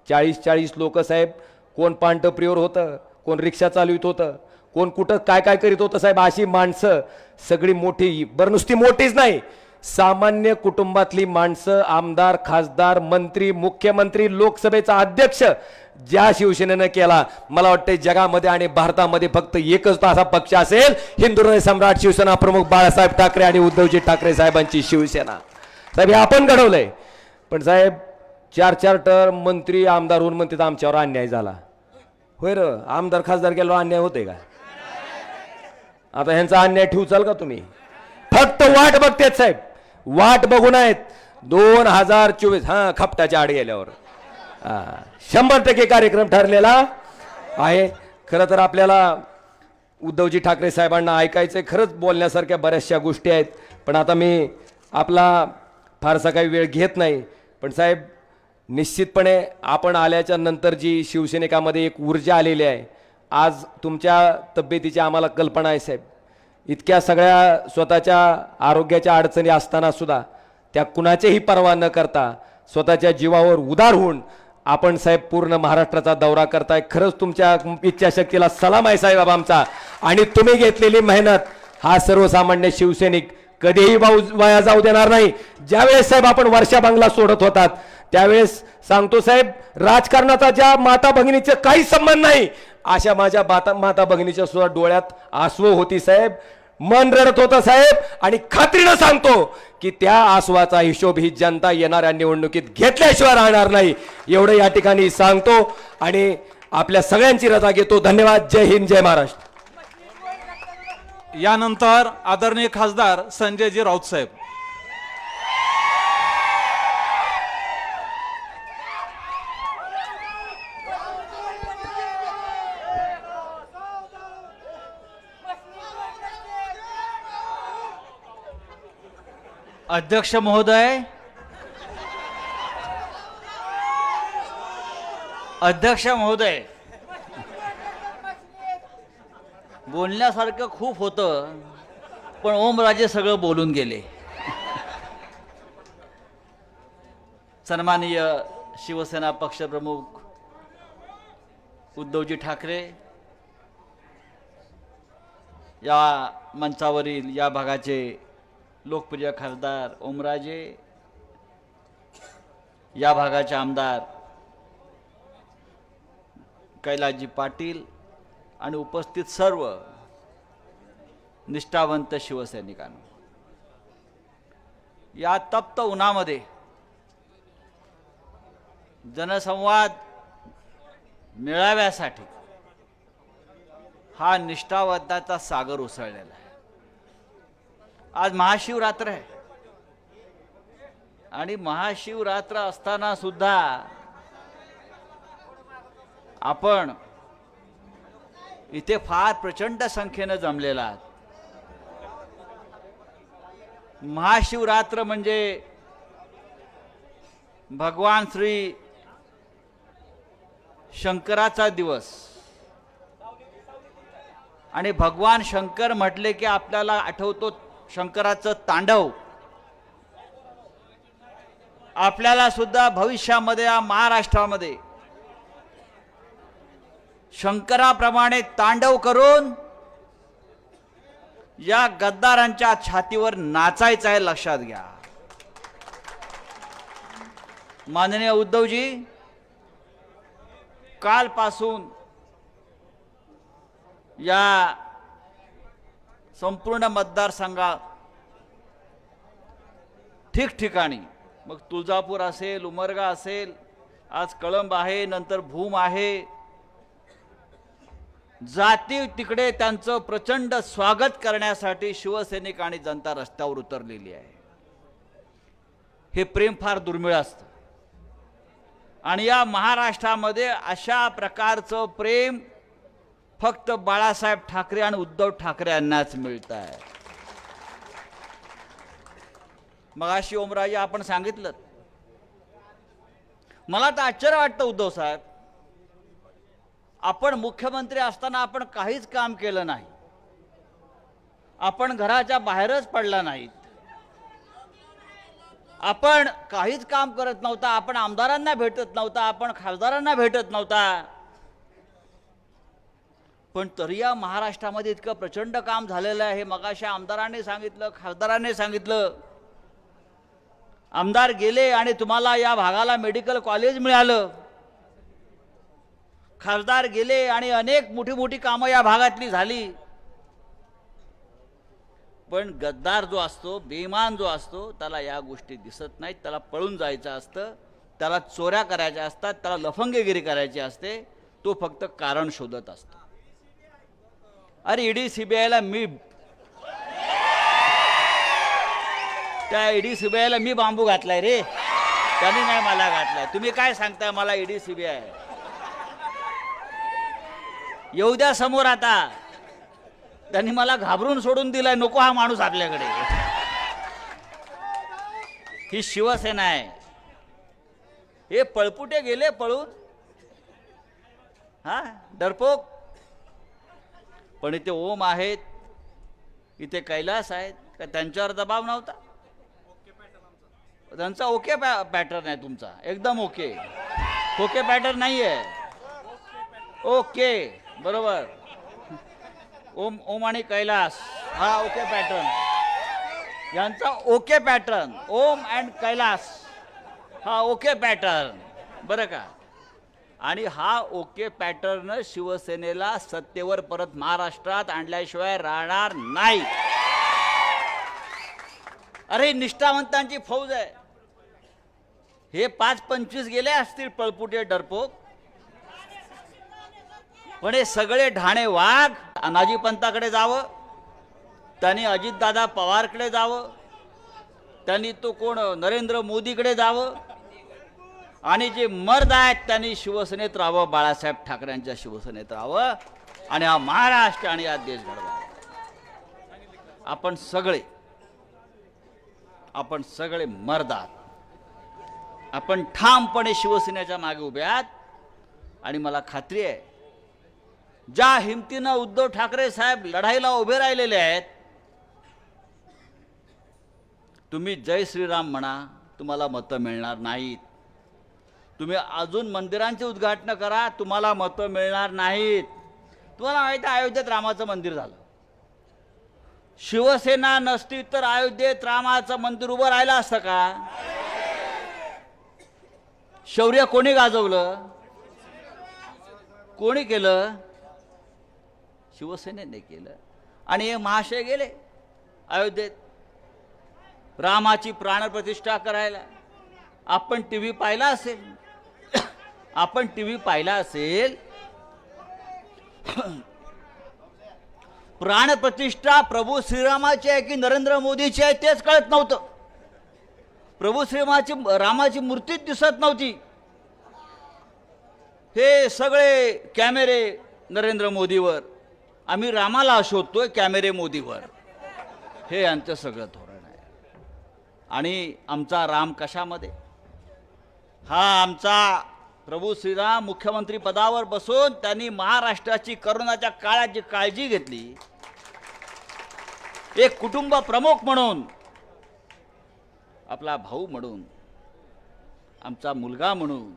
40 लोक साहेब, कोण पांटप्रियोर होतं, कोण रिक्षा चालवित होतं, कोण कुठं काय काय करीत होतं साहेब. अशी माणसं सगळी मोठी, बरं नुसती मोठीच नाही, सामान्य कुटुंबातली माणसं, आमदार, खासदार, मंत्री, मुख्यमंत्री, लोकसभेचा अध्यक्ष ज्या शिवसेनेनं केला, मला वाटतं जगामध्ये आणि भारतामध्ये फक्त एकच असा पक्ष असेल, हिंदुहृदय सम्राट शिवसेना प्रमुख बाळासाहेब ठाकरे आणि उद्धवजी ठाकरे साहेबांची शिवसेना. साहेब हे आपण घडवलंय. पण साहेब 4 टर्म मंत्री आमदार होऊन म्हणतात आमच्यावर अन्याय झाला. होय र, आमदार खासदार गेल्यावर अन्याय होते का? आता ह्यांचा अन्याय ठेवचाल का तुम्ही? फक्त वाट बघतेत साहेब, वाट बघून आहेत 2024 हा खपटाच्या आड गेल्यावर 100% कार्यक्रम ठरलेला आहे. खरं तर आपल्याला उद्धवजी ठाकरे साहेबांना ऐकायचंय, खरंच बोलण्यासारख्या बऱ्याचशा गोष्टी आहेत, पण आता मी आपला फारसा काही वेळ घेत नाही. पण साहेब निश्चितपणे आपण आल्याच्या नंतर जी शिवसैनिकामध्ये एक ऊर्जा आलेली आहे, आज तुमच्या तब्येतीची आम्हाला कल्पना आहे साहेब. इतक्या सगळ्या स्वतःच्या आरोग्याच्या अडचणी असताना सुद्धा त्या कुणाचीही पर्वा न करता स्वतःच्या जीवावर उदार होऊन आपण साहेब पूर्ण महाराष्ट्राचा दौरा करताय. खरंच तुमच्या इच्छाशक्तीला सलाम आहे साहेब आमचा. आणि तुम्ही घेतलेली मेहनत हा सर्वसामान्य शिवसैनिक कधीही वाया जाऊ देणार नाही. ज्यावेळेस साहेब आपण वर्षा बंगला सोडत होतात त्यावेळेस सांगतो साहेब, राजकारणाचा ज्या माता भगिनीचे काही संबंध नाही, अशा माझ्या माता भगिनीच्या सुद्धा डोळ्यात आसवं होती साहेब, मन रडत होतं साहेब. आणि खात्रीनं सांगतो की त्या आसवाचा हिशोब ही जनता येणाऱ्या निवडणुकीत घेतल्याशिवाय राहणार नाही, एवढं या ठिकाणी सांगतो. आणि आपल्या सगळ्यांची रजा घेतो. धन्यवाद. जय हिंद, जय महाराष्ट्र. यानंतर आदरणीय खासदार संजयजी राऊत साहेब. अध्यक्ष महोदय, अध्यक्ष महोदय, बोलण्यासारखं खूप होतं पण ओमराजे सगळं बोलून गेले. सन्माननीय शिवसेना पक्षप्रमुख उद्धवजी ठाकरे, या मंचावरील या भागाचे लोकप्रिय खासदार ओमराजे, या भागाचे आमदार कैलासजी पाटील आणि उपस्थित सर्व निष्ठावंत शिवसैनिकांनो, या तप्त उन्हामध्ये जनसंवाद मेळाव्यासाठी हा निष्ठावंताचा सागर उसळलेला आहे. आज महाशिवरात्र आहे आणि महाशिवरात्र असताना सुद्धा आपण इथे फार प्रचंड संख्येने जमलेला आहात. महाशिवरात्र म्हणजे भगवान श्री शंकराचा दिवस आणि भगवान शंकर म्हटले की आपल्याला आठवतो शंकराचं तांडव. आपल्याला सुद्धा भविष्यामध्ये या महाराष्ट्रामध्ये शंकराप्रमाणे तांडव करून या गद्दारांच्या छातीवर नाचायचं आहे, लक्षात घ्या. माननीय उद्धवजी, कालपासून या संपूर्ण मतदारसंघात ठिकठिकाणी, मग तुळजापूर असेल, उमरगा असेल, आज कळंब आहे, नंतर भूम आहे, जाती तिकडे त्यांचं प्रचंड स्वागत करण्यासाठी शिवसैनिक आणि जनता रस्त्यावर उतरलेली आहे. हे प्रेम फार दुर्मिळ असतं आणि या महाराष्ट्रामध्ये अशा प्रकारचं प्रेम फक्त बाळासाहेब ठाकरे आणि उद्धव ठाकरे यांनाच मिळत आहे. मगाशी ओमराजे आपण सांगितलं, मला तर आश्चर्य वाटतं उद्धव साहेब, आपण मुख्यमंत्री असताना आपण काहीच काम केलं नाही, आपण घराच्या बाहेरच पडला नाहीत, आपण काहीच काम करत नव्हता, आपण आमदारांना भेटत नव्हता, आपण खासदारांना भेटत नव्हता, पण तरी या महाराष्ट्रामध्ये इतकं प्रचंड काम झालेलं आहे. मगाशी आमदारांनी सांगितलं, खासदारांनी सांगितलं, आमदार गेले आणि तुम्हाला या भागाला मेडिकल कॉलेज मिळालं, खासदार गेले आणि अनेक मोठी मोठी कामं या भागातली झाली. पण गद्दार जो असतो, बेईमान जो असतो, त्याला या गोष्टी दिसत नाहीत. त्याला पळून जायचं असतं, त्याला चोऱ्या करायच्या असतात, त्याला लफंगेगिरी करायची असते. तो फक्त कारण शोधत असतो. अरे ईडी सीबीआयला मी, त्या ईडी सीबीआयला मी बांबू घातलाय रे, त्यांनी नाही मला घातलाय. तुम्ही काय सांगताय मला ईडी सीबीआय? येऊ द्या समोर. आता त्यांनी मला घाबरून सोडून दिलाय, नको हा माणूस आपल्याकडे. ही शिवसेना आहे. हे पळपुटे गेले पळून, हा डरपोक. पण इथे ओम आहेत, इथे कैलास आहेत, का त्यांच्यावर दबाव नव्हता? त्यांचा ओके पॅटर्न आहे, तुमचा एकदम ओके. ओके पॅटर्न नाही आहे. ओके बरोबर. ओम आणि कैलास हा ओके पॅटर्न, यांचा okay pattern. Om and Kailas हा ओके पॅटर्न, बरं का. आणि हा ओके पॅटर्न शिवसेनेला सत्तेवर परत महाराष्ट्रात आणल्याशिवाय राहणार नाही. अरे निष्ठावंतांची फौज आहे. हे 5-25 गेले असतील पळपुटे डरपोक, पण हे सगळे ढाणे वाघ अनाजी पंताकडे जावं, त्यांनी अजितदादा पवारकडे जावं, त्यांनी तो कोण नरेंद्र मोदीकडे जावं, आणि जे मर्द आहेत त्यांनी शिवसेनेत राहावं, बाळासाहेब ठाकरेंच्या शिवसेनेत राहावं आणि हा महाराष्ट्र आणि हा देश घडवावा. आपण सगळे मर्द आहात. आपण ठामपणे शिवसेनेच्या मागे उभे आहात. आणि मला खात्री आहे, ज्या हिमतीनं उद्धव ठाकरे साहेब लढाईला उभे राहिलेले आहेत, तुम्ही जय श्रीराम म्हणा, तुम्हाला मतं मिळणार नाहीत. तुम्ही अजून मंदिरांचे उद्घाटन करा, तुम्हाला मतं मिळणार नाहीत. तुम्हाला माहिती आहे अयोध्येत रामाचं मंदिर झालं. शिवसेना नसती तर अयोध्येत रामाचं मंदिर उभं राहिलं असतं का? शौर्य कोणी गाजवलं? कोणी केलं? शिवसेनेने केलं. आणि हे महाशय गेले अयोध्येत रामाची प्राणप्रतिष्ठा करायला. आपण टीव्ही पाहिला असेल, आपण टीव्ही पाहिला असेल, प्राणप्रतिष्ठा प्रभू श्रीरामाची आहे की नरेंद्र मोदीची आहे तेच कळत नव्हतं. प्रभू रामाची मूर्तीच दिसत नव्हती. हे सगळे कॅमेरे नरेंद्र मोदीवर, आम्ही रामाला शोधतोय कॅमेरे मोदीवर. हे यांचं सगळं धोरण आहे. आणि आमचा राम कशामध्ये? हा आमचा प्रभू श्रीराम मुख्यमंत्री पदावर बसून त्यांनी महाराष्ट्राची करोनाच्या काळाची काळजी घेतली. एक कुटुंब प्रमुख म्हणून, आपला भाऊ म्हणून आमचा मुलगा म्हणून,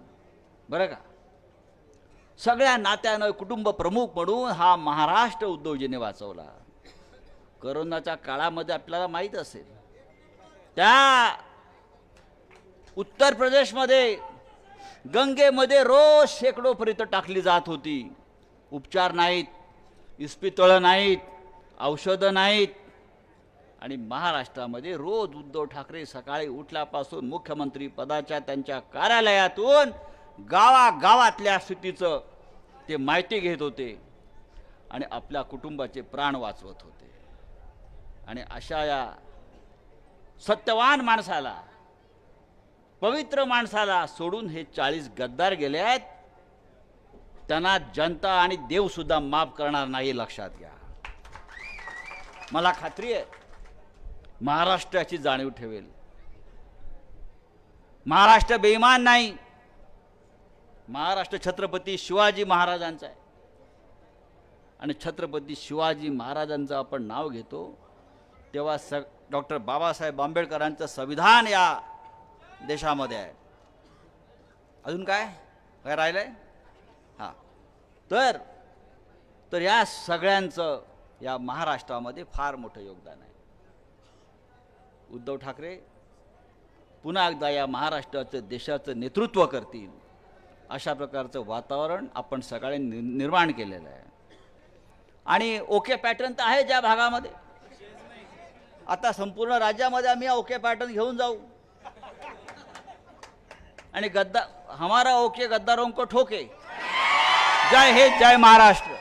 बरं का, सगळ्या नात्यानं कुटुंब प्रमुख म्हणून हा महाराष्ट्र उद्धवजीने वाचवला. कोरोनाच्या काळामध्ये आपल्याला माहीत असेल, त्या उत्तर प्रदेशमध्ये गंगेमध्ये रोज शेकडोपर्यंत टाकली जात होती. उपचार नाहीत, इस्पितळं नाहीत, औषधं नाहीत. आणि महाराष्ट्रामध्ये रोज उद्धव ठाकरे सकाळी उठल्यापासून मुख्यमंत्री पदाच्या त्यांच्या कार्यालयातून गावागावातल्या स्थितीचं ते माहिती घेत होते आणि आपल्या कुटुंबाचे प्राण वाचवत होते. आणि अशा या सत्यवान माणसाला, पवित्र माणसाला सोडून हे 40 गद्दार गेले आहेत. त्यांना जनता आणि देव सुद्धा माफ करणार नाही, लक्षात घ्या. मला खात्री आहे महाराष्ट्राची जाणीव ठेवेल. महाराष्ट्र बेईमान नाही. महाराष्ट्र छत्रपती शिवाजी महाराजांचा आहे. आणि छत्रपती शिवाजी महाराजांचं आपण नाव घेतो तेव्हा डॉक्टर बाबासाहेब आंबेडकरांचं संविधान या देशामध्ये आहे. अजून काय काय राहिलंय? हां, तर या सगळ्यांचं या महाराष्ट्रामध्ये फार मोठं योगदान आहे. उद्धव ठाकरे पुन्हा एकदा या महाराष्ट्राचं, देशाचं नेतृत्व करतील अशा प्रकारचं वातावरण आपण सगळ्यांनी निर्माण केलेलं आहे. आणि ओके पॅटर्न तर आहे ज्या भागामध्ये. आता संपूर्ण राज्यामध्ये आम्ही ओके पॅटर्न घेऊन जाऊ आणि हमारा ओके गद्दारों को ठोके. जय हिंद, जय महाराष्ट्र.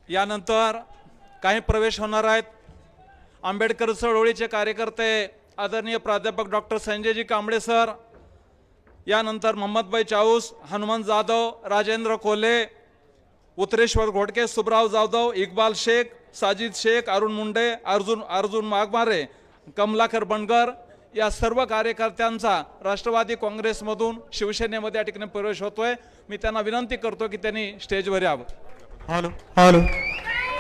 यानंतर काही प्रवेश होणार आहेत. आंबेडकर चळवळीचे कार्यकर्ते आदरणीय प्राध्यापक डॉक्टर संजयजी कांबळे सर, यानंतर मोहम्मदभाई चाऊस, हनुमान जाधव, राजेंद्र कोल्हे, उत्तरेश्वर घोडके, सुब्राव जाधव, इक्बाल शेख, साजिद शेख, अरुण मुंडे, अर्जुन वाघमारे, कमलाकर बनगर या सर्व कार्यकर्त्यांचा राष्ट्रवादी काँग्रेसमधून शिवसेनेमध्ये या ठिकाणी प्रवेश होतोय. मी त्यांना विनंती करतो की त्यांनी स्टेजवर यावं. हॅलो हॅलो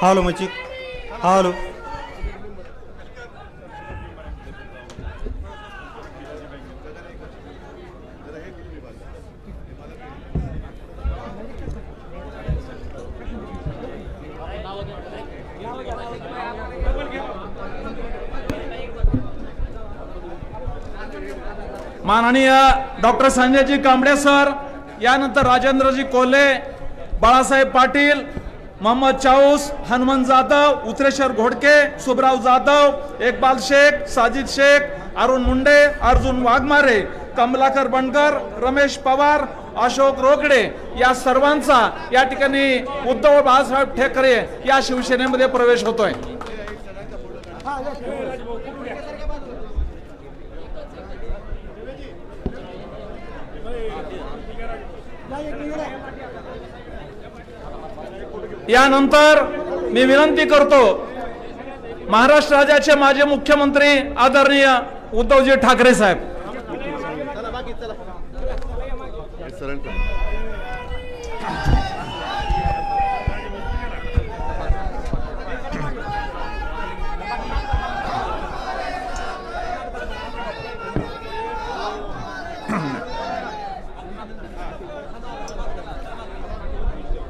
हॅलो मचिक हॅलो. माननीय डॉक्टर संजयजी कांबळे सर, यानंतर राजेंद्रजी कोल्हे, बाळासाहेब पाटील, मोहम्मद चाऊस, हनुमान जाधव, उत्तरेश्वर घोडके, सुब्राव जाधव, इक्बाल शेख, साजिद शेख, अरुण मुंडे, अर्जुन वाघमारे, कमलाकर बनकर, रमेश पवार, अशोक रोकडे या सर्वांचा या ठिकाणी उद्धव बाळासाहेब ठाकरे या शिवसेनेमध्ये प्रवेश होतोय. यानंतर मी विनंती करतो महाराष्ट्र राज्याचे माजी मुख्यमंत्री आदरणीय उद्धवजी ठाकरे साहेब.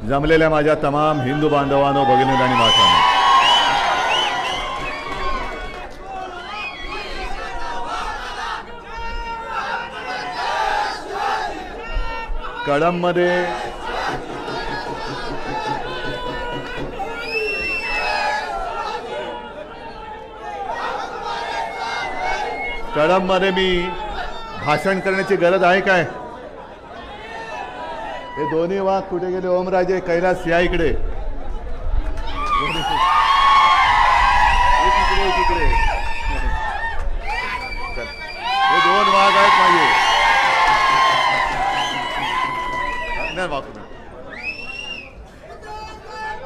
जमलेल्या माझ्या तमाम हिंदू बांधवांनो, भगिनी आणि मातांनो, कळंबमध्ये मी भाषण करण्याची गरज आहे काय? हे दोन्ही वाघ कुठे गेले? ओमराजे, कैलास या इकडे. तिकडे हे 2 वाघ आहेत माझे.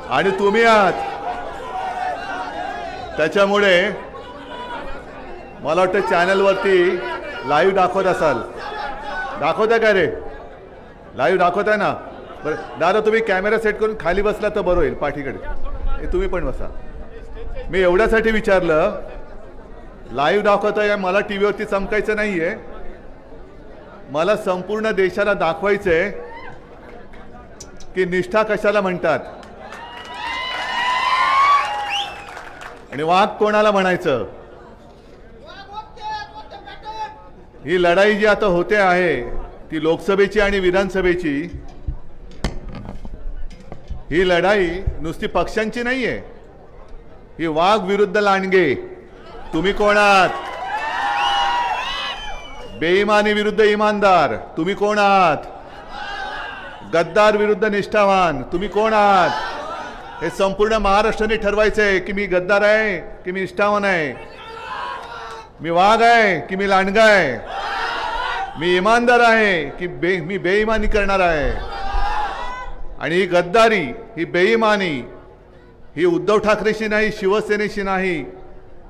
आणि तुम्ही आहात, त्याच्यामुळे मला वाटतं चॅनलवरती लाईव्ह दाखवत असाल. दाखवताय का रे? लाईव्ह दाखवताय ना? बरं दादा, तुम्ही कॅमेरा सेट करून खाली बसला तर बरं होईल, पाठीकडे. हे तुम्ही पण बसा. मी एवढ्यासाठी विचारलं लाईव्ह दाखवतोय, मला टीव्हीवरती चमकायचं नाहीये. मला संपूर्ण देशाला दाखवायचंय की निष्ठा कशाला म्हणतात आणि वाघ कोणाला म्हणायचं. ही लढाई जी आता होते आहे ती लोकसभेची आणि विधानसभेची, ही लढाई नुसती पक्षांची नाहीये. ही वाघ विरुद्ध लांडगे. तुम्ही कोण आहात? बेईमानी विरुद्ध इमानदार. तुम्ही कोण आहात? गद्दार विरुद्ध निष्ठावान. तुम्ही कोण आहात? हे संपूर्ण महाराष्ट्राने ठरवायचंय की मी गद्दार आहे की मी निष्ठावान आहे, मी वाघ आहे की मी लांडगा आहे, मी इमानदार आहे की मी बेईमानी करणार आहे. आणि ही गद्दारी, ही बेईमानी, ही उद्धव ठाकरेशी नाही, शिवसेनेशी नाही,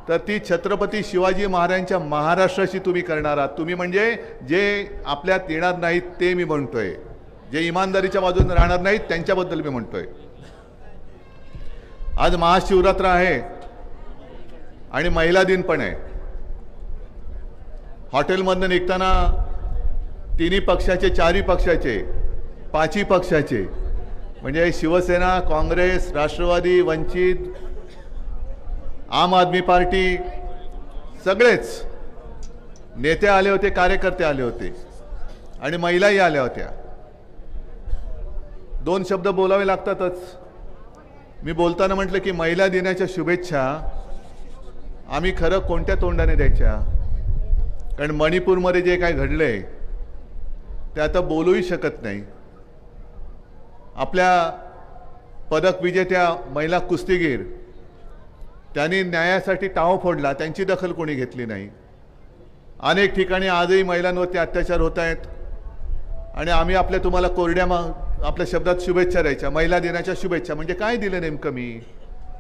तर ती छत्रपती शिवाजी महाराजांच्या महाराष्ट्राशी तुम्ही करणार आहात. तुम्ही म्हणजे जे आपल्यात येणार नाहीत ते मी म्हणतोय, जे इमानदारीच्या बाजूने राहणार नाहीत त्यांच्याबद्दल मी म्हणतोय. आज महाशिवरात्र आहे आणि महिला दिन पण आहे. हॉटेलमधनं निघताना तिन्ही पक्षाचे, चारही पक्षाचे, पाचही पक्षाचे म्हणजे शिवसेना, काँग्रेस, राष्ट्रवादी, वंचित, आम आदमी पार्टी, सगळेच नेते आले होते, कार्यकर्ते आले होते आणि महिलाही आल्या होत्या. दोन शब्द बोलावे लागतातच. मी बोलताना म्हटलं की महिला दिनाच्या शुभेच्छा आम्ही खरं कोणत्या तोंडाने द्यायच्या, कारण मणिपूरमध्ये जे काय घडलंय ते आता बोलूही शकत नाही. आपल्या पदक विजेत्या महिला कुस्तीगीर त्यांनी न्यायासाठी टाव फोडला, त्यांची दखल कोणी घेतली नाही. अनेक ठिकाणी आजही महिलांवरती अत्याचार होत आहेत आणि आम्ही तुम्हाला कोरड्या आपल्या शब्दात शुभेच्छा द्यायच्या. महिला दिनाच्या शुभेच्छा म्हणजे काय दिलं नेमकं मी?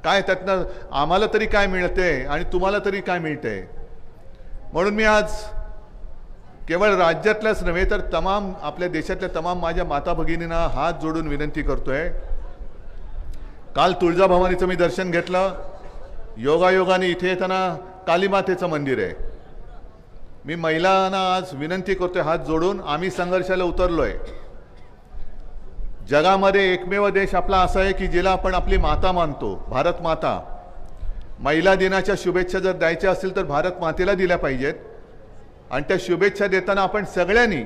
काय त्यातनं आम्हाला तरी काय मिळते आणि तुम्हाला तरी काय मिळते? म्हणून मी आज केवळ राज्यातल्याच नव्हे तर तमाम आपल्या देशातल्या तमाम माझ्या माता भगिनींना हात जोडून विनंती करतोय. काल तुळजाभवानीचं मी दर्शन घेतलं. योगायोगाने इथे येताना कालीमातेचं मंदिर आहे. मी महिलांना आज विनंती करतोय हात जोडून, आम्ही संघर्षाला उतरलोय. जगामध्ये एकमेव देश आपला असा आहे की जिला आपण आपली माता मानतो, भारत माता. महिला दिनाच्या शुभेच्छा जर द्यायच्या असतील तर भारत मातेला दिल्या पाहिजेत. आणि त्या शुभेच्छा देताना आपण सगळ्यांनी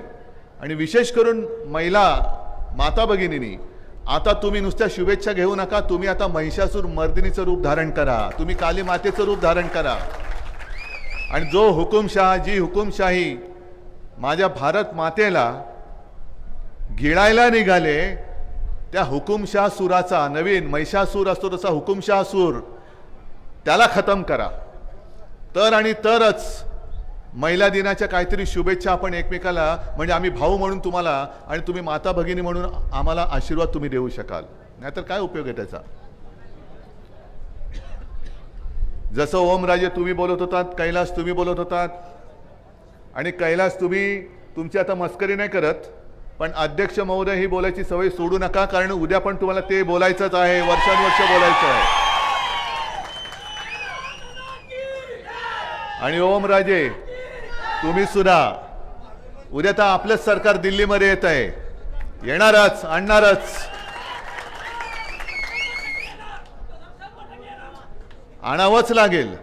आणि विशेष करून महिला माता भगिनींनी आता तुम्ही नुसत्या शुभेच्छा घेऊ नका. तुम्ही आता महिषासूर मर्दिनीचं रूप धारण करा, तुम्ही काली मातेचं रूप धारण करा. आणि जो हुकुमशाह, जी हुकुमशाही माझ्या भारत मातेला गिळायला निघाले, त्या हुकुमशाह सुराचा, नवीन महिषासूर असतो तसा हुकुमशाह सूर, त्याला खतम करा. तर आणि तरच महिला दिनाच्या काहीतरी शुभेच्छा आपण एकमेकाला, म्हणजे आम्ही भाऊ म्हणून तुम्हाला आणि तुम्ही माता भगिनी म्हणून आम्हाला आशीर्वाद तुम्ही देऊ शकाल. नाहीतर काय उपयोग आहे त्याचा? जसं ओमराजे तुम्ही बोलत होतात, कैलास तुम्ही बोलत होतात, आणि कैलास तुम्ही तुमची आता मस्करी नाही करत, पण अध्यक्ष महोदय ही बोलायची सवय सोडू नका, कारण उद्या पण तुम्हाला ते बोलायचंच आहे, वर्षानुवर्ष बोलायचं आहे. आणि ओमराजे तुम्ही सुद्धा उद्या तर आपलंच सरकार दिल्लीमध्ये येत आहे, येणारच, आणणारच. आणावंच लागेल,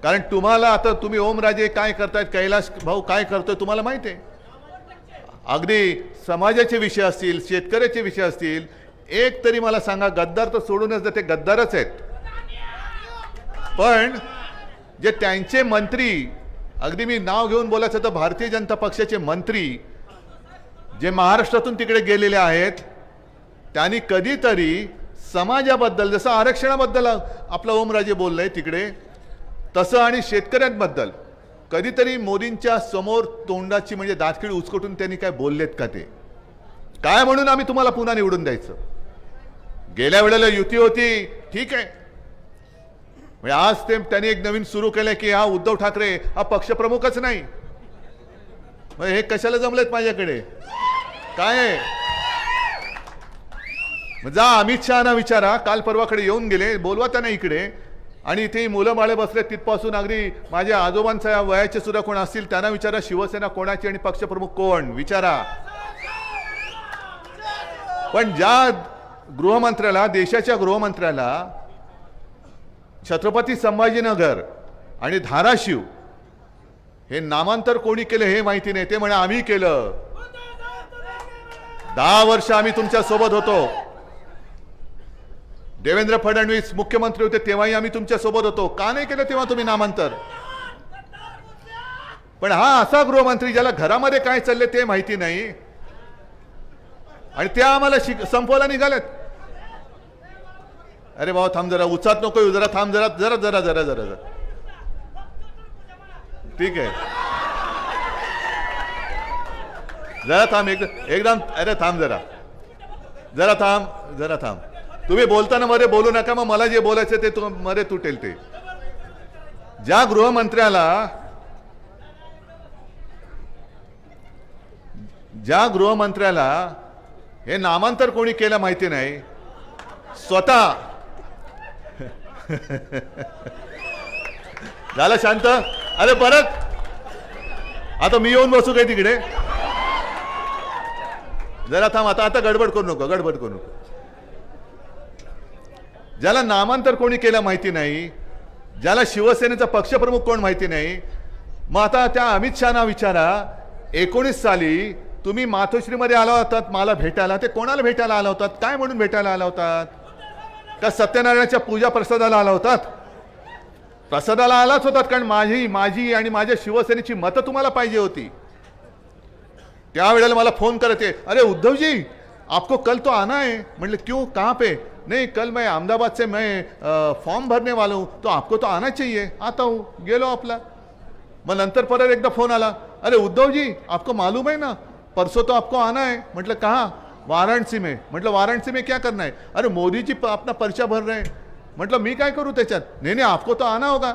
कारण तुम्हाला आता तुम्ही ओमराजे काय करतायत, कैलास भाऊ काय करतोय तुम्हाला माहिती आहे. अगदी समाजाचे विषय असतील, शेतकऱ्याचे विषय असतील, एक तरी मला सांगा, गद्दार तर सोडूनच ते गद्दारच आहेत, पण जे त्यांचे मंत्री, अगदी मी नाव घेऊन बोलायचं तर भारतीय जनता पक्षाचे मंत्री जे महाराष्ट्रातून तिकडे गेलेले आहेत, त्यांनी कधीतरी समाजाबद्दल, जसं आरक्षणाबद्दल आपला ओमराजे बोललंय तिकडे, तसं आणि शेतकऱ्यांबद्दल कधीतरी मोदींच्या समोर तोंडाची म्हणजे दातखिळी उचकटून त्यांनी काय बोललेत का? ते काय म्हणून आम्ही तुम्हाला पुन्हा निवडून द्यायचं? गेल्या वेळेला युती होती, ठीक आहे, म्हणजे आज ते त्यांनी एक नवीन सुरू केलंय की हा उद्धव ठाकरे हा पक्षप्रमुखच नाही. मग हे कशाला जमलेत माझ्याकडे? काय आहे? जा अमित शहाना विचारा, काल परवाकडे येऊन गेले, बोलवा त्यांना इकडे. आणि इथे मुलं बाळे बसले तिथपासून अगदी माझ्या आजोबांच्या वयाचे सुद्धा कोण असतील त्यांना विचारा शिवसेना कोणाची आणि पक्षप्रमुख कोण विचारा. पण ज्या गृहमंत्र्याला, देशाच्या गृहमंत्र्याला छत्रपती संभाजीनगर आणि धाराशिव हे नामांतर कोणी केलं हे माहिती नाही, ते म्हणे आम्ही केलं. 10 वर्ष आम्ही तुमच्या सोबत होतो. देवेंद्र फडणवीस मुख्यमंत्री होते तेव्हाही आम्ही तुमच्या सोबत होतो. का नाही केलं तेव्हा तुम्ही नामांतर? पण हा असा गृहमंत्री ज्याला घरामध्ये काय चालले ते माहिती नाही आणि ते आम्हाला संपवायला निघालेत. अरे भाऊ थांब जरा, उचात नको येऊ, जरा थांब, जरा जरा जरा जरा जरा जरा ठीक आहे, जरा थांब एकदम. अरे थांब जरा, जरा थांब, जरा थांब. तुम्ही बोलताना मध्ये बोलू नका, मग मला जे बोलायचं ते मध्ये तुटेल. ते ज्या गृहमंत्र्याला हे नामांतर कोणी केलं माहिती नाही, स्वतः झालं शांत. अरे परत आता मी येऊन बसू काय तिकडे? जरा थांब, आता गडबड करू नको, गडबड करू नको. ज्याला नामांतर कोणी केलं माहिती नाही, ज्याला शिवसेनेचा पक्षप्रमुख कोण माहिती नाही, मग आता त्या अमित शहाना विचारा, 19 साली तुम्ही मातोश्रीमध्ये आला होतात मला भेटायला, ते कोणाला भेटायला आला होतात? काय म्हणून भेटायला आला होतात? का सत्यनारायणाच्या पूजा प्रसादाला आला होतात? प्रसादाला आलाच होतात, कारण माझी आणि माझ्या शिवसेनेची मतं तुम्हाला पाहिजे होती. त्यावेळेला मला फोन करते, अरे उद्धव जी आपको कल तो आना है. म्हटले क्यों, कहाँ पे? नहीं कल मैं अहमदाबाद से मैं फॉर्म भरने वाला हूँ, तो आपको तो आना चाहिए. आता हूँ, गेलो आपला. मग नंतर परत एकदा फोन आला, अरे उद्धव जी आपको मालूम है ना परसों तो आपको आना है. म्हटलं कहाँ? वाराणसी में. म्हटलं वाराणसी में क्या करना है? अरे मोदी जी अपना पर्चा भर रहे हैं. म्हटलं मी काय करू त्याच्यात? नाही आपको तो आना होगा.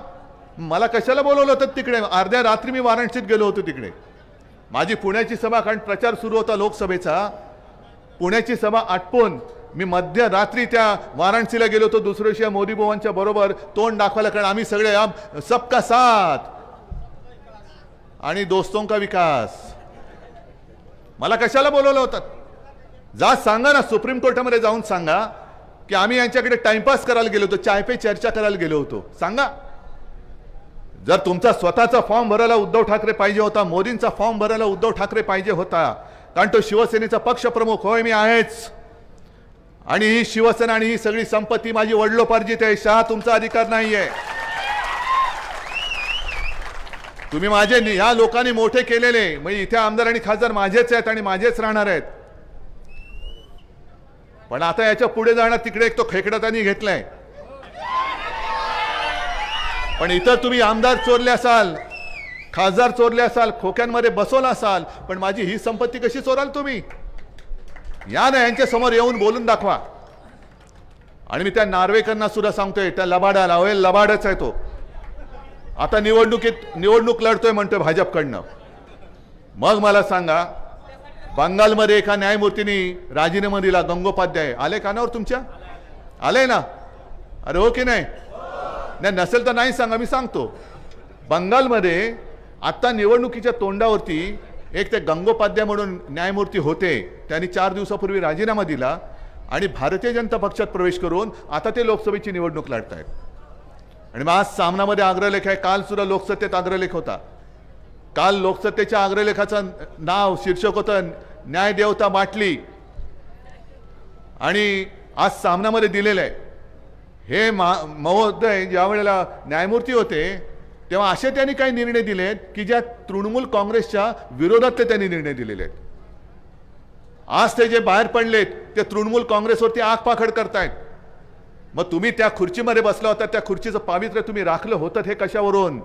मला कशाला बोलवलं होतं तिकडे? अर्ध्या रात्री मी वाराणसीत गेलो होतो तिकडे. माझी पुण्याची सभा, कारण प्रचार सुरू होता लोकसभेचा, पुण्याची सभा आटपून मी मध्यरात्री त्या वाराणसीला गेलो होतो. दुसऱ्या दिवशी मोदी भावांच्या बरोबर तोंड दाखवायला, कारण आम्ही सगळे सबका साथ आणि दोस्तों का विकास. मला कशाला बोलवलं होतं? जा सांगा ना, सुप्रीम कोर्टामध्ये जाऊन सांगा की आम्ही यांच्याकडे टाइमपास करायला गेलो होतो, चाय पे चर्चा करायला गेलो होतो. सांगा. जर तुमचा स्वतःचा फॉर्म भरायला उद्धव ठाकरे पाहिजे होता, मोदींचा फॉर्म भरायला उद्धव ठाकरे पाहिजे होता, कारण तो शिवसेनेचा पक्षप्रमुख होय, मी आहेच. आणि ही शिवसेना आणि ही सगळी संपत्ती माझी वडिलोपार्जित आहे. शहा तुमचा अधिकार नाहीये. तुम्ही माझे या लोकांनी मोठे केलेले, म्हणजे इथे आमदार आणि खासदार माझेच आहेत आणि माझेच राहणार आहेत. पण आता याच्या पुढे जाणार तिकडे एक तो खेकडा त्यांनी घेतलाय. पण इथं तुम्ही आमदार चोरले असाल, खासदार चोरले असाल, खोक्यांमध्ये बसवला असाल, पण माझी ही संपत्ती कशी चोराल तुम्ही? या ना यांच्या समोर येऊन बोलून दाखवा. आणि मी त्या नार्वेकरांना सुद्धा सांगतोय, त्या लबाडाला, होय लबाडच आहे तो. आता निवडणूक लढतोय म्हणतोय भाजपकडनं. मग मला सांगा, बंगालमध्ये एका न्यायमूर्तींनी राजीनामा दिला, गंगोपाध्याय. आले कानावर तुमच्या? आले ना? अरे हो की नाही? नाही नसेल तर नाही सांगा, मी सांगतो. बंगालमध्ये आता निवडणुकीच्या तोंडावरती एक ते गंगोपाध्याय म्हणून न्यायमूर्ती होते, त्यांनी 4 दिवसापूर्वी राजीनामा दिला आणि भारतीय जनता पक्षात प्रवेश करून आता ते लोकसभेची निवडणूक लढत आहेत. आणि मग आज सामनामध्ये अग्रलेख आहे, काल सुद्धा लोकसत्तेत अग्रलेख होता. काल लोकसत्तेच्या अग्रलेखाचं नाव शीर्षक होतं न्यायदेवता बाटली. आणि आज सामनामध्ये दिलेलं आहे. हे महोदय ज्या वेळेला न्यायमूर्ती होते तेव्हा असे त्यांनी काही निर्णय दिलेत की ज्या तृणमूल काँग्रेसच्या विरोधात त्यांनी निर्णय दिलेले आहेत. आज ते जे बाहेर पडलेत ते तृणमूल काँग्रेसवरती आगपाखड करतायत. मग तुम्ही त्या खुर्चीमध्ये बसला होता, त्या खुर्चीचं पावित्र्य तुम्ही राखलं होतं हे कशावरून?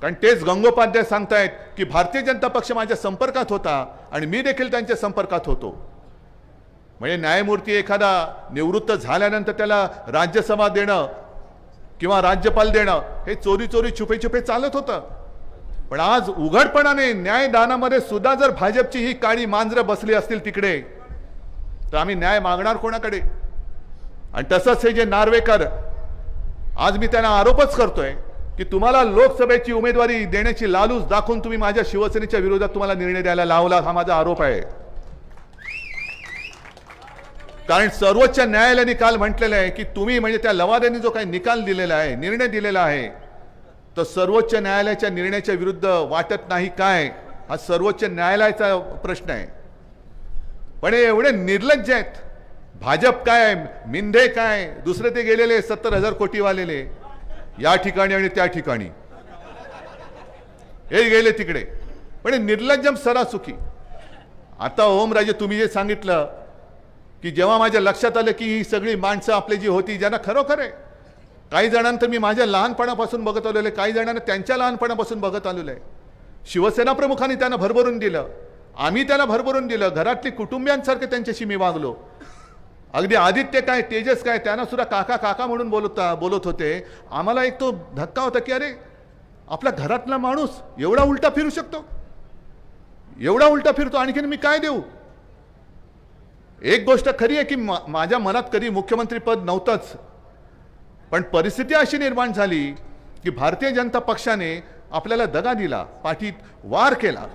कारण तेच गंगोपाध्याय सांगतायत की भारतीय जनता पक्ष माझ्या संपर्कात होता आणि मी देखील त्यांच्या संपर्कात होतो. म्हणजे न्यायमूर्ती एखादा निवृत्त झाल्यानंतर त्याला राज्यसभा देणं किंवा राज्यपाल देणं हे चोरी चोरी छुपे छुपे चालत होतं. पण आज उघडपणाने न्यायदानामध्ये सुद्धा जर भाजपची ही काळी मांजरं बसली असतील तिकडे, तर आम्ही न्याय मागणार कोणाकडे? आणि तसंच हे जे नार्वेकर आज मी त्यांना आरोपच करतोय की तुम्हाला लोकसभेची उमेदवारी देण्याची लालूच दाखवून तुम्ही माझ्या शिवसेनेच्या विरोधात तुम्हाला निर्णय द्यायला लावला, हा माझा आरोप आहे. कारण सर्वोच्च न्यायालयाने काल म्हटलेलं आहे की तुम्ही म्हणजे त्या लवाद्यांनी जो काही निकाल दिलेला आहे, निर्णय दिलेला आहे, तर सर्वोच्च न्यायालयाच्या निर्णयाच्या विरुद्ध वाटत नाही काय, हा सर्वोच्च न्यायालयाचा प्रश्न आहे. पण हे एवढे निर्लज्ज आहेत. भाजप काय, मिंधे काय, दुसरे ते गेलेले 70,000 कोटी वालेले या ठिकाणी आणि त्या ठिकाणी, हे गेले तिकडे. पण हे निर्लज्जम सरासुकी. आता ओमराजे तुम्ही जे सांगितलं की जेव्हा माझ्या लक्षात आलं की ही सगळी माणसं आपली जी होती ज्यांना खरोखर आहे, काही जणांना मी माझ्या लहानपणापासून बघत आलेलो आहे, काही जणांना त्यांच्या लहानपणापासून बघत आलेलो आहे. शिवसेना प्रमुखांनी त्यांना भरभरून दिलं, आम्ही त्यांना भरभरून दिलं, घरातली कुटुंबियांसारखे त्यांच्याशी मी वागलो. अगदी आदित्य काय, तेजस काय, त्यांना सुद्धा काका काका म्हणून बोलत होते. आम्हाला एक तो धक्का होता की अरे आपल्या घरातला माणूस एवढा उलटा फिरू शकतो, एवढा उलटा फिरतो, आणखीन मी काय देऊ. एक गोष्ट खरी आहे की माझ्या मनात कधी मुख्यमंत्री पद नव्हतंच, पण परिस्थिती अशी निर्माण झाली की भारतीय जनता पक्षाने आपल्याला दगा दिला, पाठीत वार केला.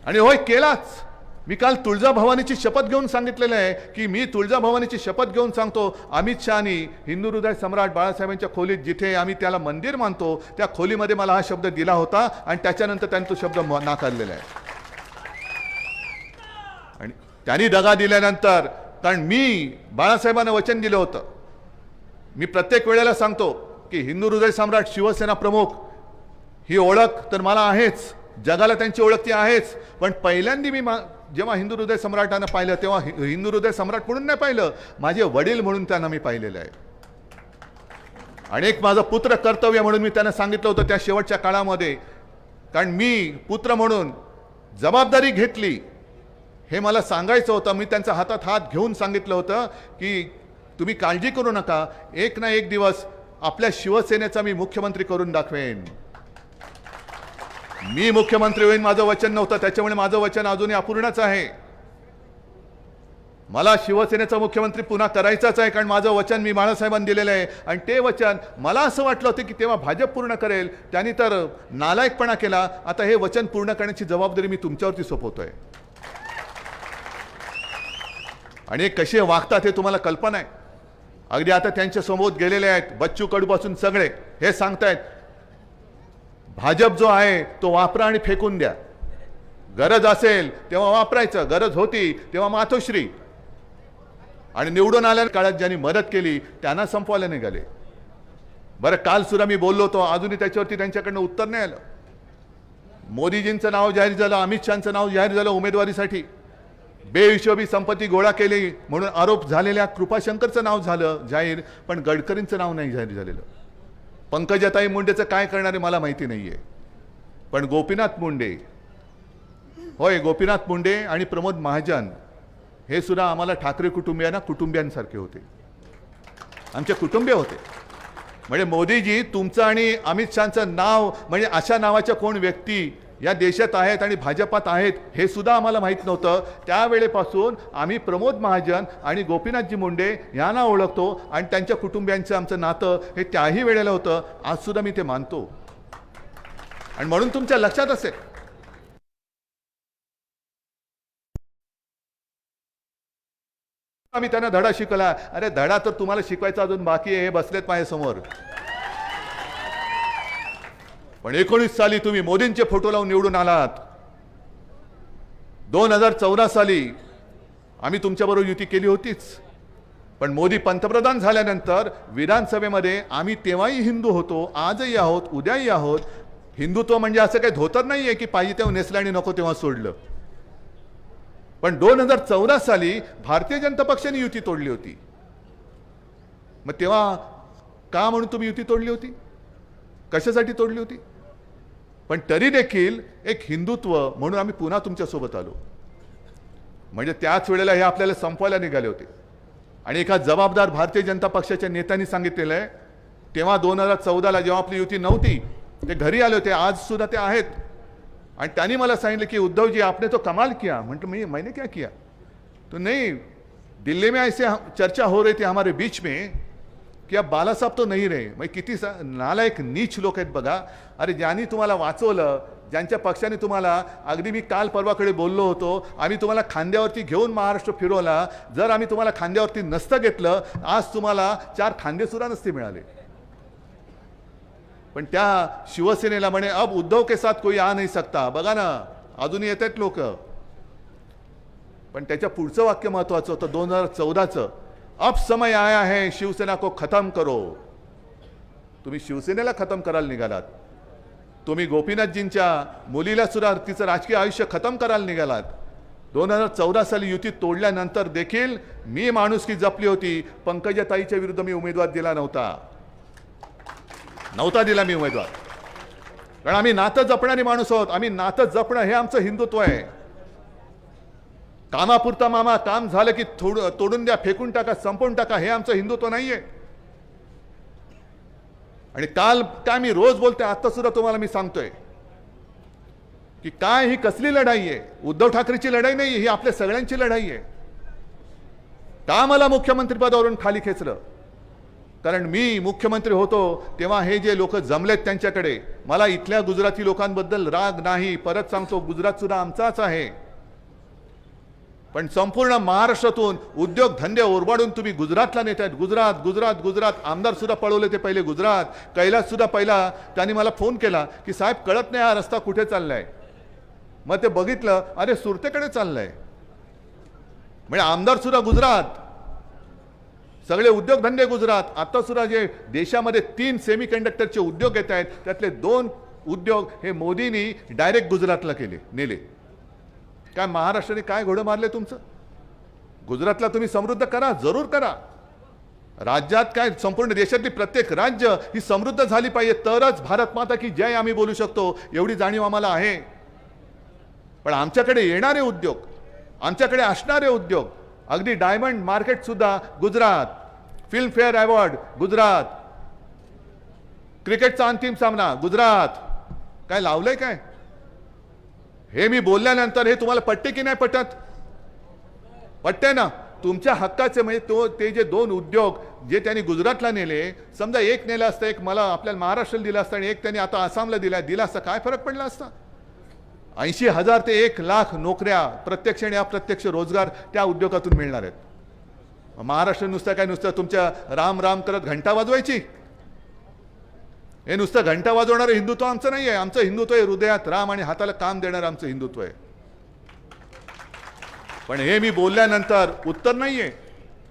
आणि होय केलाच. मी काल तुळजाभवानीची शपथ घेऊन सांगितलेलं आहे की मी तुळजाभवानीची शपथ घेऊन सांगतो, अमित शहानी हिंदू हृदय सम्राट बाळासाहेबांच्या खोलीत जिथे आम्ही त्याला मंदिर मानतो त्या खोलीमध्ये मला हा शब्द दिला होता आणि त्याच्यानंतर त्यांनी तो शब्द नाकारलेला आहे. आणि त्यांनी दगा दिल्यानंतर, कारण मी बाळासाहेबांना वचन दिलं होतं, मी प्रत्येक वेळेला सांगतो की हिंदू हृदय सम्राट शिवसेना प्रमुख ही ओळख तर मला आहेच, जगाला त्यांची ओळख ती आहेच. पण पहिल्यांदा मी जेव्हा हिंदू हृदय सम्राटांना पाहिलं तेव्हा हिंदू हृदय सम्राट म्हणून नाही पाहिलं, माझे वडील म्हणून त्यांना मी पाहिलेलं आहे. आणि एक माझं पुत्र कर्तव्य म्हणून मी त्यांना सांगितलं होतं त्या शेवटच्या काळामध्ये. कारण मी पुत्र म्हणून जबाबदारी घेतली हे मला सांगायचं होतं. मी त्यांच्या हातात हात घेऊन सांगितलं होतं की तुम्ही काळजी करू नका, एक ना एक दिवस आपल्या शिवसेनेचा मी मुख्यमंत्री करून दाखवेन. मी मुख्यमंत्री होईन, माझं वचन नव्हतं, त्याच्यामुळे माझं वचन अजूनही अपूर्णच आहे. मला शिवसेनेचा मुख्यमंत्री पुन्हा करायचाच आहे, कारण माझं वचन मी बाळासाहेबांनी दिलेलं आहे. आणि ते वचन मला असं वाटलं होतं की तेव्हा भाजप पूर्ण करेल, त्यांनी तर नालायकपणा केला. आता हे वचन पूर्ण करण्याची जबाबदारी मी तुमच्यावरती सोपवतोय. आणि हे कसे वागतात हे तुम्हाला कल्पना आहे. अगदी आता त्यांच्या समोर गेलेले आहेत बच्चू कडूपासून सगळे हे सांगतायत भाजप जो आहे तो वापरा आणि फेकून द्या, गरज असेल तेव्हा वापरायचं, गरज होती तेव्हा मातोश्री. आणि निवडून आल्या काळात ज्यांनी मदत केली त्यांना संपवायला निघाले. बरं, काल सुद्धा मी बोललो होतो, अजूनही त्याच्यावरती त्यांच्याकडनं उत्तर नाही आलं. मोदीजींचं नाव जाहीर झालं, अमित शहाचं नाव जाहीर झालं उमेदवारीसाठी. बेहिशोबी संपत्ती गोळा केली म्हणून आरोप झालेल्या कृपाशंकरचं नाव झालं जाहीर, पण गडकरींचं नाव नाही जाहीर झालेलं. पंकजाताई मुंडेचं काय करणार आहे मला माहिती नाहीये. पण गोपीनाथ मुंडे, होय गोपीनाथ मुंडे आणि प्रमोद महाजन हे सुद्धा आम्हाला ठाकरे कुटुंबियांसारखे होते, आमचे कुटुंबीय होते. म्हणजे मोदीजी तुमचं आणि अमित शहाचं नाव म्हणजे अशा नावाच्या कोण व्यक्ती या देशात आहेत आणि भाजपात आहेत हे सुद्धा आम्हाला माहीत नव्हतं. त्यावेळेपासून आम्ही प्रमोद महाजन आणि गोपीनाथजी मुंडे यांना ओळखतो आणि त्यांच्या कुटुंबियांचं आमचं नातं हे त्याही वेळेला होतं. आज सुद्धा मी ते मानतो आणि म्हणून तुमच्या लक्षात असेल आम्ही त्यांना धडा शिकवला. अरे धडा तर तुम्हाला शिकवायचा अजून बाकी आहे, हे बसलेत माझ्यासमोर. पण 19 साली तुम्ही मोदींचे फोटो लावून निवडून आलात. 2014 साली आम्ही तुमच्याबरोबर युती केली होतीच, पण मोदी पंतप्रधान झाल्यानंतर विधानसभेमध्ये आम्ही तेव्हाही हिंदू होतो, आजही आहोत, उद्याही आहोत. हिंदुत्व म्हणजे असं काही धोतर नाहीये की पाहिजे तेव्हा नेसलं आणि नको तेव्हा सोडलं. पण 2014 साली भारतीय जनता पक्षाने युती तोडली होती. मग तेव्हा का म्हणून तुम्ही युती तोडली होती, कशासाठी तोडली होती? पण तरी देखील एक हिंदुत्व म्हणून आम्ही पुन्हा तुमच्यासोबत आलो. म्हणजे त्याच वेळेला हे आपल्याला संपवायला निघाले होते. आणि एका जबाबदार भारतीय जनता पक्षाच्या नेत्यांनी सांगितलेलं आहे, तेव्हा 2014ला जेव्हा आपली युती नव्हती ते घरी आले होते, आज सुद्धा ते आहेत. आणि त्यांनी मला सांगितलं की उद्धवजी आपने तो कमाल किया. म्हटलं मैंने क्या किया? तो नहीं, दिल्ली में ऐसे चर्चा हो रही थी हमारे बीच में की अब बालासाहेब तो नाही रे. मग किती नालायक नीच लोक आहेत बघा. अरे ज्यांनी तुम्हाला वाचवलं, ज्यांच्या पक्षाने तुम्हाला, अगदी मी काल परवाकडे बोललो होतो, आम्ही तुम्हाला खांद्यावरती घेऊन महाराष्ट्र फिरवला. जर आम्ही तुम्हाला खांद्यावरती नसतं घेतलं, आज तुम्हाला 4 खांदे सुद्धा नसते मिळाले. पण त्या शिवसेनेला म्हणे अब उद्धव के साथ कोई आ नाही सकता. बघा ना, अजूनही येत आहेत लोक. पण त्याच्या पुढचं वाक्य महत्वाचं होतं 2014चं, अब समय आया है शिवसेना को खत्म करो. तुम्ही शिवसेनेला खतम करायला निघालात. तुम्ही गोपीनाथजींच्या मुलीला सुद्धा तिचं राजकीय आयुष्य खतम करायला निघालात. 2014 साली युती तोडल्यानंतर देखील मी माणुसकी जपली होती. पंकजाताईच्या विरुद्ध मी उमेदवार दिला नव्हता दिला मी उमेदवार. कारण आम्ही नातं जपणारी माणूस आहोत. आम्ही नातं जपणं हे आमचं हिंदुत्व आहे. कामापुरता मामा, काम झालं की तोडून द्या, फेकून टाका, संपवून टाका, हे आमचं हिंदुत्व नाहीये. आणि काल काय मी रोज बोलते, आता सुद्धा तुम्हाला मी सांगतोय की काय ही कसली लढाई आहे. उद्धव ठाकरेची लढाई नाही, ही आपल्या सगळ्यांची लढाई आहे. का मला मुख्यमंत्री पदावरून खाली खेचलं? कारण मी मुख्यमंत्री होतो तेव्हा हे जे लोक जमलेत त्यांच्याकडे, मला इथल्या गुजराती लोकांबद्दल राग नाही. परत सांगतो, गुजरात सुद्धा आमचाच आहे. पण संपूर्ण महाराष्ट्रातून उद्योग धंदे ओरबाडून तुम्ही गुजरातला नेत आहेत. गुजरात गुजरात गुजरात. आमदार सुद्धा पळवले ते पहिले गुजरात. कैलास सुद्धा पहिला त्यांनी मला फोन केला की साहेब कळत नाही हा रस्ता कुठे चाललाय. मग ते बघितलं, अरे सुरतेकडे चाललाय. म्हणजे आमदार सुद्धा गुजरात, सगळे उद्योगधंदे गुजरात. आता सुद्धा जे देशामध्ये 3 सेमीकंडक्टरचे उद्योग येत आहेत, त्यातले 2 उद्योग हे मोदींनी डायरेक्ट गुजरातला नेले. काय महाराष्ट्राने काय घोडं मारले तुमचं? गुजरातला तुम्ही समृद्ध करा, जरूर करा. राज्यात काय, संपूर्ण देशातली प्रत्येक राज्य ही समृद्ध झाली पाहिजे, तरच भारत माता की जय आम्ही बोलू शकतो, एवढी जाणीव आम्हाला आहे. पण आमच्याकडे येणारे उद्योग, आमच्याकडे असणारे उद्योग, अगदी डायमंड मार्केट सुद्धा गुजरात, फिल्मफेअर अवॉर्ड गुजरात, क्रिकेटचा अंतिम सामना गुजरात. काय लावलंय काय? हे मी बोलल्यानंतर हे तुम्हाला पटते की नाही पटत? पटते ना? तुमच्या हक्काचे म्हणजे ते जे 2 उद्योग जे त्यांनी गुजरातला नेले, समजा एक नेला असता, एक मला आपल्याला महाराष्ट्राला दिला असता आणि एक त्यांनी आता आसामला दिला असता, काय फरक पडला असता? 80,000 ते 1,00,000 नोकऱ्या, प्रत्यक्ष आणि अप्रत्यक्ष रोजगार त्या उद्योगातून मिळणार आहेत. महाराष्ट्र नुसतं तुमच्या राम राम करत घंटा वाजवायची? हे नुसतं घंटा वाजवणारं हिंदुत्व आमचं नाही आहे. आमचं हिंदुत्व आहे हृदयात राम आणि हाताला काम देणारं आमचं हिंदुत्व आहे. पण हे मी बोलल्यानंतर उत्तर नाही आहे.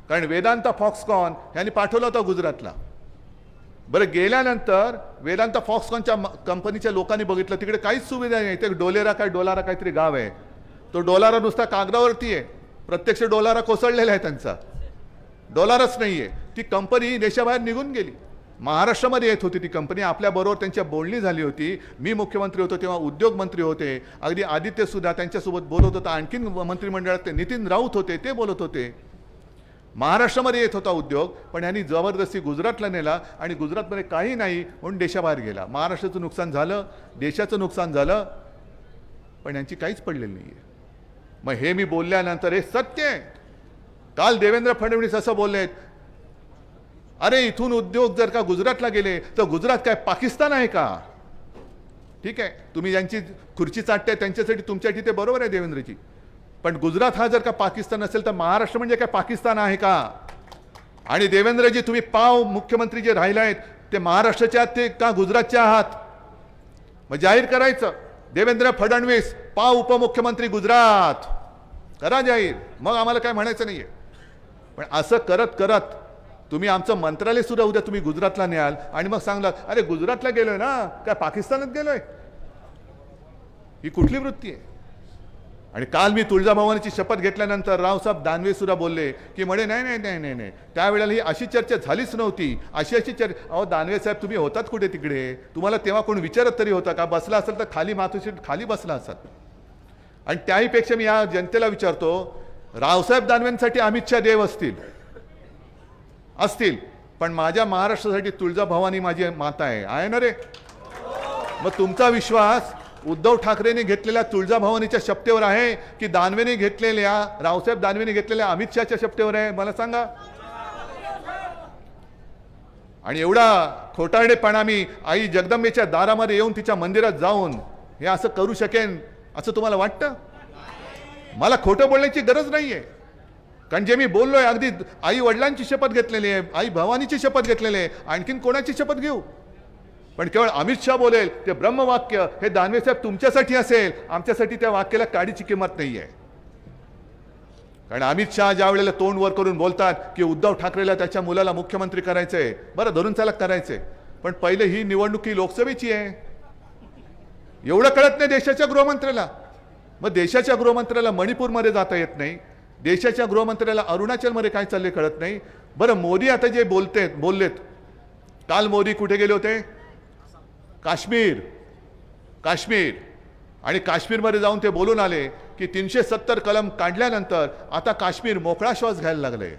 कारण वेदांता फॉक्सकॉन यांनी पाठवलं होतं गुजरातला. बरं, गेल्यानंतर वेदांता फॉक्सकॉनच्या कंपनीच्या लोकांनी बघितलं तिकडे काहीच सुविधा नाही. ते डोलारा काहीतरी गाव आहे. तो डोलारा नुसता कागदावरती आहे, प्रत्यक्ष डोलारा कोसळलेला आहे त्यांचा. डॉलरच नाही आहे. ती कंपनी देशाबाहेर निघून गेली. महाराष्ट्रामध्ये येत होती ती कंपनी. आपल्याबरोबर त्यांच्या बोलणी झाली होती. मी मुख्यमंत्री होतो तेव्हा उद्योग मंत्री होते. अगदी आदित्य सुद्धा त्यांच्यासोबत बोलत होता. आणखीन मंत्रिमंडळात नितीन राऊत होते, ते बोलत होते. महाराष्ट्रामध्ये येत होता उद्योग, पण यांनी जबरदस्ती गुजरातला नेला आणि गुजरातमध्ये काही नाही म्हणून देशाबाहेर गेला. महाराष्ट्राचं नुकसान झालं, देशाचं नुकसान झालं, पण यांची काहीच पडलेली नाही आहे. मग हे मी बोलल्यानंतर हे सत्य आहे. काल देवेंद्र फडणवीस असं बोललेत, अरे इथून उद्योग जर का गुजरातला गेले तर गुजरात काय पाकिस्तान आहे का? ठीक आहे, तुम्ही ज्यांची खुर्ची चाटताय त्यांच्यासाठी तुमच्यासाठी ते बरोबर आहे देवेंद्रजी, पण गुजरात हा जर का पाकिस्तान असेल तर महाराष्ट्र म्हणजे काय पाकिस्तान आहे का? आणि देवेंद्रजी तुम्ही पाव मुख्यमंत्री जे राहिले आहेत ते महाराष्ट्राचे आहात ते का गुजरातचे आहात? मग जाहीर करायचं, देवेंद्र फडणवीस पाव उपमुख्यमंत्री गुजरात करा जाहीर, मग आम्हाला काय म्हणायचं नाहीये. पण असं करत करत तुम्ही आमचं मंत्रालय सुद्धा उद्या तुम्ही गुजरातला न्याल आणि मग सांगलात अरे गुजरातला गेलोय ना, काय पाकिस्तानात गेलोय? ही कुठली वृत्ती आहे? आणि काल मी तुळजाभवानीची शपथ घेतल्यानंतर रावसाहेब दानवे सुद्धा बोलले की म्हणे नाही नाही नाही नाही नाही त्यावेळेला ही अशी चर्चा झालीच नव्हती, अशी चर्चा. अहो दानवे साहेब तुम्ही होतात कुठे तिकडे? तुम्हाला तेव्हा कोण विचारत तरी होता का? बसला असेल तर खाली मातोश्रीत खाली बसला असाल. आणि त्याहीपेक्षा मी या जनतेला विचारतो, रावसाहेब दानवेंसाठी अमित शाह देव असतील, पण माझ्या महाराष्ट्रासाठी तुळजाभवानी माझी माता आहे ना रे? मग तुमचा विश्वास उद्धव ठाकरेंनी घेतलेल्या तुळजाभवानीच्या शपथेवर आहे की दानवेने घेतलेल्या रावसाहेब दानवेने घेतलेल्या अमित शहाच्या शपथेवर आहे? मला सांगा. आणि एवढा खोटारडेपणा मी आई जगदंबेच्या दारामध्ये येऊन तिच्या मंदिरात जाऊन हे असं करू शकेन असं तुम्हाला वाटतं? मला खोटं बोलण्याची गरज नाही आहे, कारण जे मी बोललोय अगदी आई वडिलांची शपथ घेतलेली आहे, आई भवानीची शपथ घेतलेली आहे, आणखीन कोणाची शपथ घेऊ? पण केवळ अमित शहा बोलेल ते ब्रह्मवाक्य हे दानवे साहेब तुमच्यासाठी असेल, आमच्यासाठी त्या वाक्याला काडीची किंमत नाही आहे. कारण अमित शहा ज्या वेळेला तोंड वर करून बोलतात की उद्धव ठाकरेला त्याच्या मुलाला मुख्यमंत्री करायचंय, बरं धरून चालक करायचंय, पण पहिले ही निवडणूक ही लोकसभेची आहे, एवढं कळत नाही देशाच्या गृहमंत्र्याला. मग देशाच्या गृहमंत्र्याला मणिपूरमध्ये जाता येत नाही, देशाच्या गृहमंत्र्याला अरुणाचलमध्ये काय चालले कळत नाही. बरं मोदी आता जे बोललेत, काल मोदी कुठे गेले होते? काश्मीर आणि काश्मीरमध्ये जाऊन ते बोलून आले की 370 कलम काढल्यानंतर आता काश्मीर मोकळा श्वास घ्यायला लागले.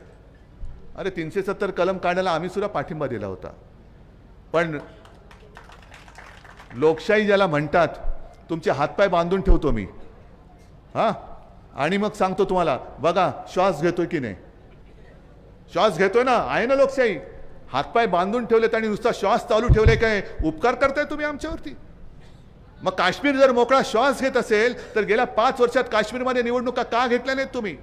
अरे 370 कलम काढायला आम्ही सुद्धा पाठिंबा दिला होता, पण लोकशाही ज्याला म्हणतात तुमचे हातपाय बांधून ठेवतो मी, हां, आणि मग सांगतो तुम्हाला बघा श्वास घेतोय की नाही. श्वास घेतोय ना, आहे ना लोकशाही. हातपाय बांधून ठेवलेत आणि नुसता श्वास चालू ठेवले, काय उपकार करताय तुम्ही आमच्यावरती? मग काश्मीर जर मोकळा श्वास घेत असेल तर गेल्या 5 वर्षात काश्मीरमध्ये निवडणुका का घेतल्या नाहीत तुम्ही?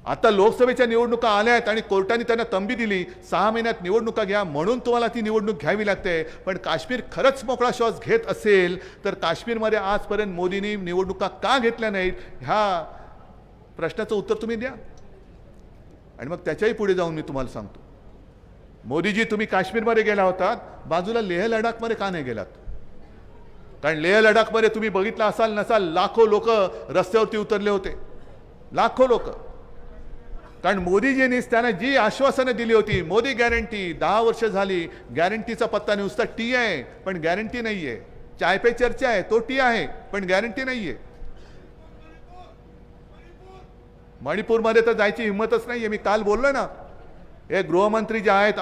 आता लोकसभेच्या निवडणुका आल्या आहेत आणि कोर्टाने त्यांना तंबी दिली 6 महिन्यात निवडणुका घ्या, म्हणून तुम्हाला ती निवडणूक घ्यावी लागते. पण काश्मीर खरंच मोकळा श्वास घेत असेल तर काश्मीरमध्ये आजपर्यंत मोदींनी निवडणुका का घेतल्या नाहीत, ह्या प्रश्नाचं उत्तर तुम्ही द्या. आणि मग त्याच्याही पुढे जाऊन मी तुम्हाला सांगतो, मोदीजी तुम्ही काश्मीरमध्ये गेला होतात, बाजूला लेह लडाखमध्ये का नाही गेलात? कारण लेह लडाखमध्ये तुम्ही बघितलं असाल नसाल, लाखो लोक रस्त्यावरती उतरले होते, लाखो लोक. कारण मोदीजींनी त्यांना जी आश्वासनं दिली होती, मोदी गॅरंटी, 10 वर्ष झाली, गॅरंटीचा पत्ता नुसता टी आहे पण गॅरंटी नाही आहे. चाय पे चर्चा आहे, तो टी आहे पण गॅरंटी नाही आहे. मणिपूरमध्ये तर जायची हिंमतच नाही आहे. मी काल बोललो ना, हे गृहमंत्री जे आहेत